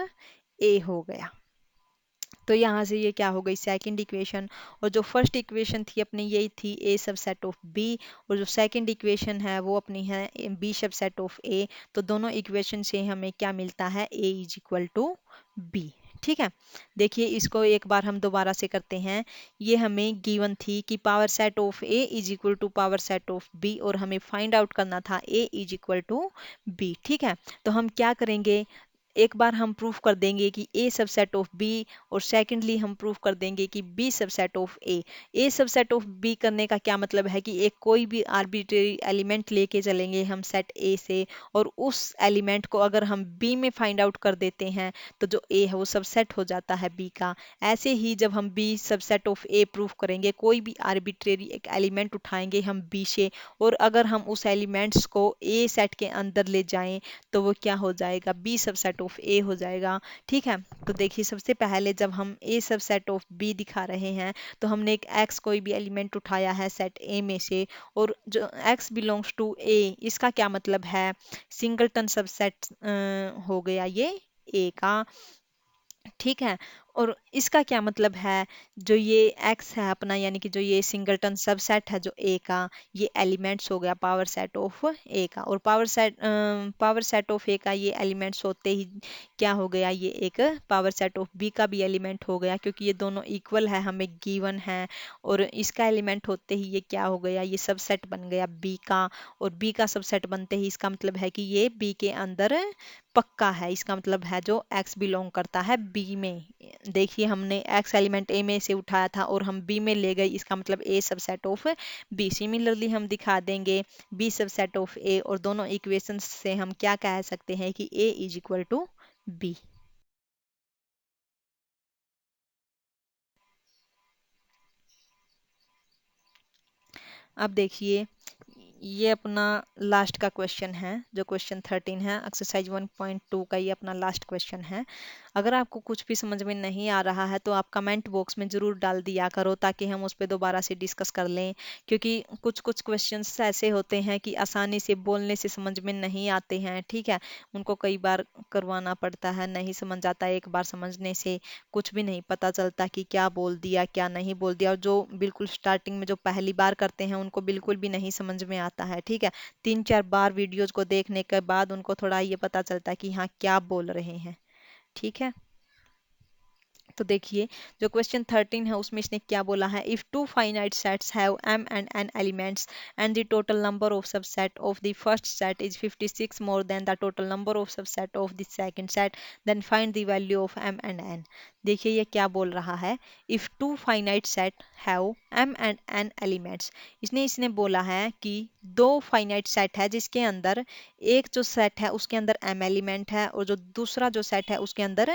ए हो गया। तो यहाँ से ये क्या हो गई, सेकंड इक्वेशन। और जो फर्स्ट इक्वेशन थी अपनी यही थी ए सबसेट ऑफ बी, और जो सेकंड इक्वेशन है वो अपनी है बी सबसेट ऑफ ए। तो दोनों इक्वेशन से हमें क्या मिलता है, A is equal to B. ठीक है, देखिए इसको एक बार हम दोबारा से करते हैं। ये हमें गिवन थी कि power set of A is equal to power set of B, और हमें फाइंड आउट करना था A is equal to B. ठीक है, तो हम क्या करेंगे, एक बार हम प्रूफ कर देंगे कि ए सबसेट ऑफ बी, और सेकेंडली हम प्रूफ कर देंगे कि B subset of A. A subset of B करने का क्या मतलब है कि एक कोई भी आर्बिट्रेरी एलिमेंट लेके चलेंगे हम सेट ए से, और उस एलिमेंट को अगर हम बी में फाइंड आउट कर देते हैं, तो जो ए है वो सबसेट हो जाता है बी का। ऐसे ही जब हम B subset of A proof करेंगे, कोई भी आर्बिट्रेरी एक एलिमेंट उठाएंगे हम बी से, और अगर हम उस एलिमेंट्स को ए सेट के अंदर ले जाएं, तो वो क्या हो जाएगा, बी सबसेट ऑफ ए हो जाएगा। ठीक है, तो देखिए सबसे पहले जब हम ए सबसेट ऑफ बी दिखा रहे हैं, तो हमने एक एक्स कोई भी एलिमेंट उठाया है सेट ए में से, और जो एक्स बिलोंग्स टू ए, इसका क्या मतलब है, सिंगलटन सबसेट हो गया ये ए का। ठीक है, और इसका क्या मतलब है, जो ये x है अपना, यानी कि जो ये सिंगलटन सबसेट है जो a का, ये एलिमेंट्स हो गया पावर सेट ऑफ a का। और पावर सेट ऑफ a का ये एलिमेंट्स होते ही क्या हो गया, ये एक पावर सेट ऑफ b का भी एलिमेंट हो गया, क्योंकि ये दोनों इक्वल है, हमें गिवन है। और इसका एलिमेंट होते ही ये क्या हो गया, ये सबसेट बन गया b का। और b का सबसेट बनते ही इसका मतलब है कि ये b के अंदर पक्का है। इसका मतलब है जो x बिलोंग करता है b में। देखिए हमने x एलिमेंट a में से उठाया था और हम b में ले गए, इसका मतलब a subset of b। Similarly हम दिखा देंगे b सबसेट ऑफ a, और दोनों इक्वेशंस से हम क्या कह सकते हैं कि a is equal to b। अब देखिए ये अपना लास्ट का क्वेश्चन है, जो क्वेश्चन 13 है, एक्सरसाइज 1.2 का ये अपना लास्ट क्वेश्चन है। अगर आपको कुछ भी समझ में नहीं आ रहा है तो आप कमेंट बॉक्स में ज़रूर डाल दिया करो, ताकि हम उस पर दोबारा से डिस्कस कर लें। क्योंकि कुछ कुछ क्वेश्चंस ऐसे होते हैं कि आसानी से बोलने से समझ में नहीं आते हैं। ठीक है, उनको कई बार करवाना पड़ता है, नहीं समझ आता, एक बार समझने से कुछ भी नहीं पता चलता कि क्या बोल दिया क्या नहीं बोल दिया। और जो बिल्कुल स्टार्टिंग में जो पहली बार करते हैं उनको बिल्कुल भी नहीं समझ में आता है। ठीक है, 3-4 बार वीडियोज को देखने के बाद उनको थोड़ा ये पता चलता है कि हाँ क्या बोल रहे हैं। ठीक है, तो देखिए जो क्वेश्चन 13 है उसमें इसने क्या बोला है, if two finite sets have m and n elements and the total number of subset of the first set is 56 more than the total number of subset of the second set, then find the value of m and n। देखिए ये क्या बोल रहा है, if two finite set have m and n elements. इसने इसने बोला है कि दो फाइनाइट सेट है जिसके अंदर एक जो सेट है उसके अंदर m एलिमेंट है, और जो दूसरा जो सेट है उसके अंदर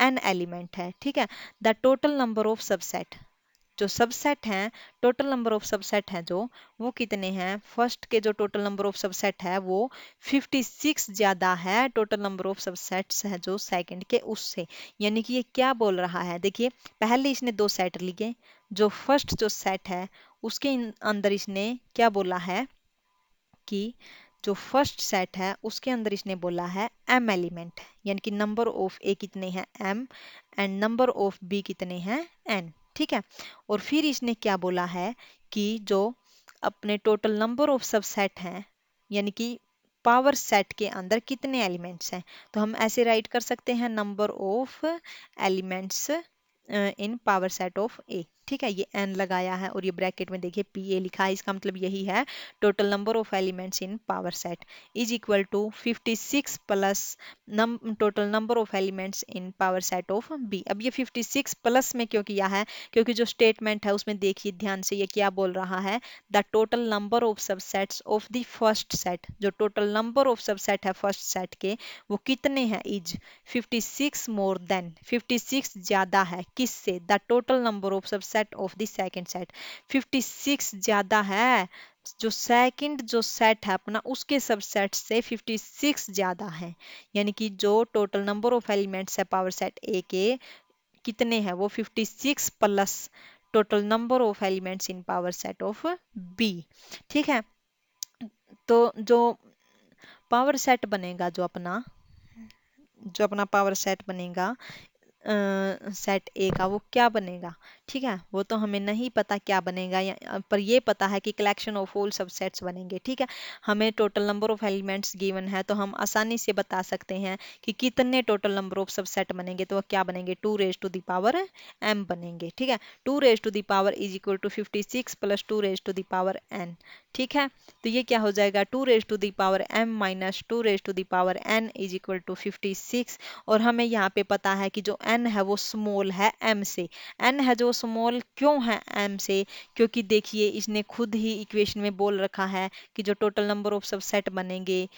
n एलिमेंट है। ठीक है, the total number of subset, जो सबसेट हैं, टोटल नंबर ऑफ सबसेट हैं जो, वो कितने हैं, फर्स्ट के जो टोटल नंबर ऑफ सबसेट है वो 56 ज्यादा है टोटल नंबर ऑफ सबसेट्स है जो सेकंड के उससे। यानी कि ये क्या बोल रहा है, देखिए पहले इसने दो सेट लिए, जो फर्स्ट जो सेट है उसके अंदर इसने क्या बोला है कि जो फर्स्ट सेट है उसके अंदर इसने बोला है m एलिमेंट, यानी कि नंबर ऑफ ए कितने हैं m, and number of B कितने हैं n। ठीक है, और फिर इसने क्या बोला है कि जो अपने टोटल नंबर ऑफ सबसेट हैं, यानी कि पावर सेट के अंदर कितने एलिमेंट्स हैं, तो हम ऐसे राइट कर सकते हैं number of elements in power set of A. ठीक है, ये n लगाया है और ये ब्रैकेट में देखिए पी ए लिखा है, इसका मतलब यही है total number of elements in power set is equal to 56 plus total number of elements in power set of B. अब ये 56 प्लस में क्यों किया है, क्योंकि जो स्टेटमेंट है उसमें देखिए ध्यान से ये क्या बोल रहा है, the total number of subsets of the first set, जो टोटल नंबर ऑफ सबसेट है फर्स्ट सेट के वो कितने हैं, इज 56 मोर देन, 56 ज्यादा है किससे, the total number of subset of the second set, 56 ज्यादा है जो सेकंड जो सेट है अपना उसके सबसेट से 56 ज्यादा है। यानी कि जो टोटल नंबर ऑफ एलिमेंट्स है पावर सेट ए के कितने हैं, वो 56 plus total number of elements in power set of B. ठीक है, तो जो पावर सेट बनेगा, जो अपना पावर सेट बनेगा सेट ए का, वो क्या बनेगा, ठीक है, वो तो हमें नहीं पता क्या बनेगा पर ये पता है कि कलेक्शन ऑफ ऑल सबसेट्स बनेंगे। ठीक है, हमें total number of elements given है तो हम आसानी से बता सकते हैं कि कितने टोटल नंबर ऑफ सबसेट बनेंगे, तो वो क्या बनेंगे, 2 raise to the power m बनेंगे। ठीक है, 2 raise to the power is equal to 56 plus 2 raise to the power n। ठीक है, तो ये क्या हो जाएगा, 2 raise to the power m minus 2 raise to the power n is equal to 56। और हमें यहाँ पे पता है कि जो n है वो स्मॉल है m से, n है जो स्मॉल क्यों है m से, क्योंकि देखिए इसने खुद ही इक्वेशन में बोल रखा है कि जो टोटल नंबर ऑफ सबसेट बनेंगे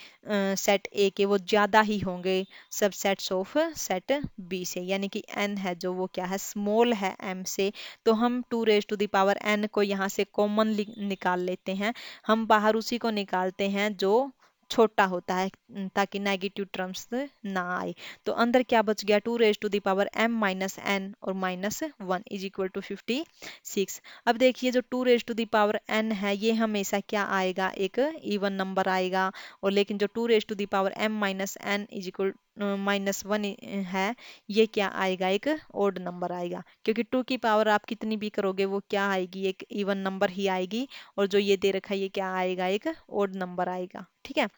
सेट ए के वो ज्यादा ही होंगे सबसेट्स ऑफ सेट बी से, यानी कि n है जो वो क्या है, स्मॉल है m से। तो हम 2 raise to the power n को यहाँ से कॉमन निकाल लेते हैं, हम बाहर उसी को निकालते हैं जो छोटा होता है ताकि नेगेटिव टर्म्स ना आए। तो अंदर क्या बच गया, 2 raise to the power m minus n और माइनस 1 इज इक्वल टू 56। अब देखिए जो 2 raise to the power n है ये हमेशा क्या आएगा, एक इवन नंबर आएगा, और लेकिन जो 2 raise to the power m minus n is equal minus 1 है, ये क्या आएगा, एक ओड नंबर आएगा, क्योंकि 2 की पावर आप कितनी भी करोगे वो क्या आएगी, एक इवन नंबर ही आएगी, और जो ये दे रखा है ये क्या आएगा, एक ओड नंबर आएगा। ठीक है,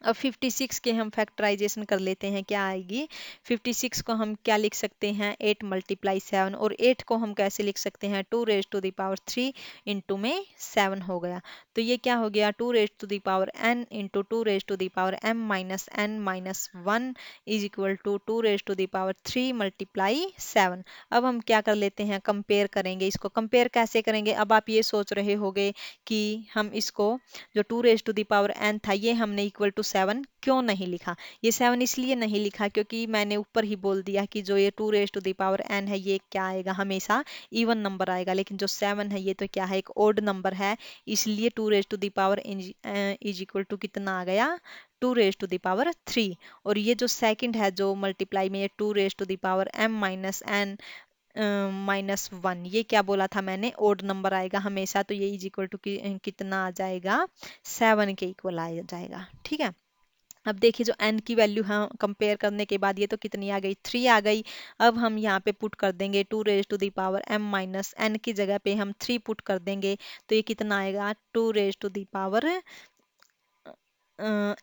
अब 56 के हम फैक्टराइजेशन कर लेते हैं, क्या आएगी, 56 को हम क्या लिख सकते हैं, 8 मल्टीप्लाई 7, और 8 को हम कैसे लिख सकते हैं, 2 raise to the power 3 into में 7 हो गया। तो ये क्या हो गया, 2 raise to the power n into 2 raise to the power m minus n minus 1 is equal to 2 raise to the power 3 multiply 7। अब हम क्या कर लेते हैं, कंपेयर करेंगे, इसको कंपेयर कैसे करेंगे, अब आप ये सोच रहे होगे कि हम इसको जो 2 raise to the power n था ये हमने इक्वल टू 7 क्यों नहीं लिखा, ये 7 इसलिए नहीं लिखा क्योंकि मैंने ऊपर ही बोल दिया कि जो ये 2 raise to the power n है ये क्या आएगा, हमेशा इवन नंबर आएगा, लेकिन जो 7 है ये तो क्या है, एक ओड नंबर है, इसलिए 2 raise to the power is equal to कितना आ गया, 2 रेज टू द पावर 3। और ये जो सेकंड है जो मल्टीप्लाई में ये 2 raise to the power m minus n minus 1, ये क्या बोला था मैंने, ओड नंबर आएगा हमेशा, तो ये इज इक्वल टू कितना आ जाएगा, 7 के इक्वल आ जाएगा। ठीक है, अब देखिए जो n की वैल्यू हम कंपेयर करने के बाद ये तो कितनी आ गई, 3 आ गई। अब हम यहाँ पे पुट कर देंगे 2 raise to the power m minus n की जगह पे हम 3 पुट कर देंगे, तो ये कितना आएगा, 2 raise to the power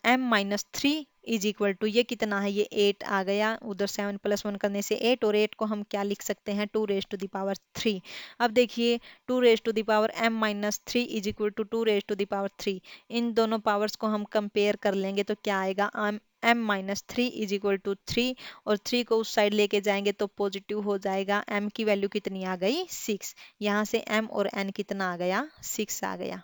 m minus 3 is equal to ये कितना है, ये 8 आ गया, उधर 7 प्लस 1 करने से 8, और 8 को हम क्या लिख सकते हैं, 2 रेज टू द पावर 3। अब देखिए 2 raise to the power m minus 3 is equal to 2 raise to the power 3, इन दोनों पावर्स को हम कंपेयर कर लेंगे तो क्या आएगा, m minus 3 is equal to 3, और 3 को उस साइड लेके जाएंगे तो पॉजिटिव हो जाएगा, m की वैल्यू कितनी आ गई, 6, यहाँ से m और n कितना आ गया, 6 आ गया।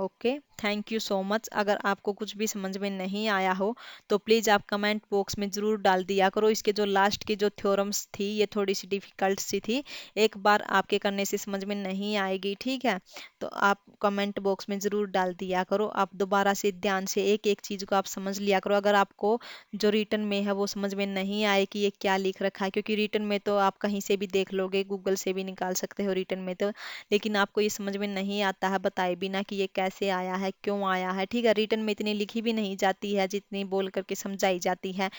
Okay, thank you so much. अगर आपको कुछ भी समझ में नहीं आया हो तो प्लीज़ आप कमेंट बॉक्स में ज़रूर डाल दिया करो। इसके जो लास्ट की जो थ्योरम्स थी ये थोड़ी सी डिफ़िकल्ट सी थी, एक बार आपके करने से समझ में नहीं आएगी, ठीक है? तो आप कमेंट बॉक्स में ज़रूर डाल दिया करो। आप दोबारा से ध्यान से एक एक चीज़ को आप समझ लिया करो। अगर आपको जो रिटर्न में है वो समझ में नहीं आए कि ये क्या लिख रखा है, क्योंकि रिटर्न में तो आप कहीं से भी देख लोगे, गूगल से भी निकाल सकते हो रिटर्न में तो, लेकिन आपको ये समझ में नहीं आता है बताए बिना कि ये कैसे आया है, क्यों आया है, ठीक है? रिटर्न में इतनी लिखी भी नहीं जाती है जितनी बोल करके समझाई जाती है।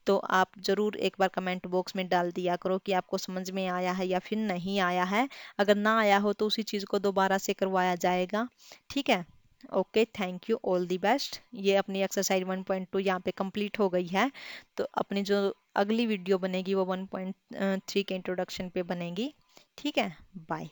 तो आप जरूर एक बार कमेंट बॉक्स में डाल दिया करो कि आपको समझ में आया है या फिर नहीं आया है। अगर ना आया हो तो उसी चीज़ को दोबारा से करवाया जाएगा, ठीक है? Okay, thank you, all the best. ये अपनी एक्सरसाइज 1.2 यहाँ पे कंप्लीट हो गई है। तो अपनी जो अगली वीडियो बनेगी वो 1.3 के इंट्रोडक्शन पे बनेगी, ठीक है? बाय।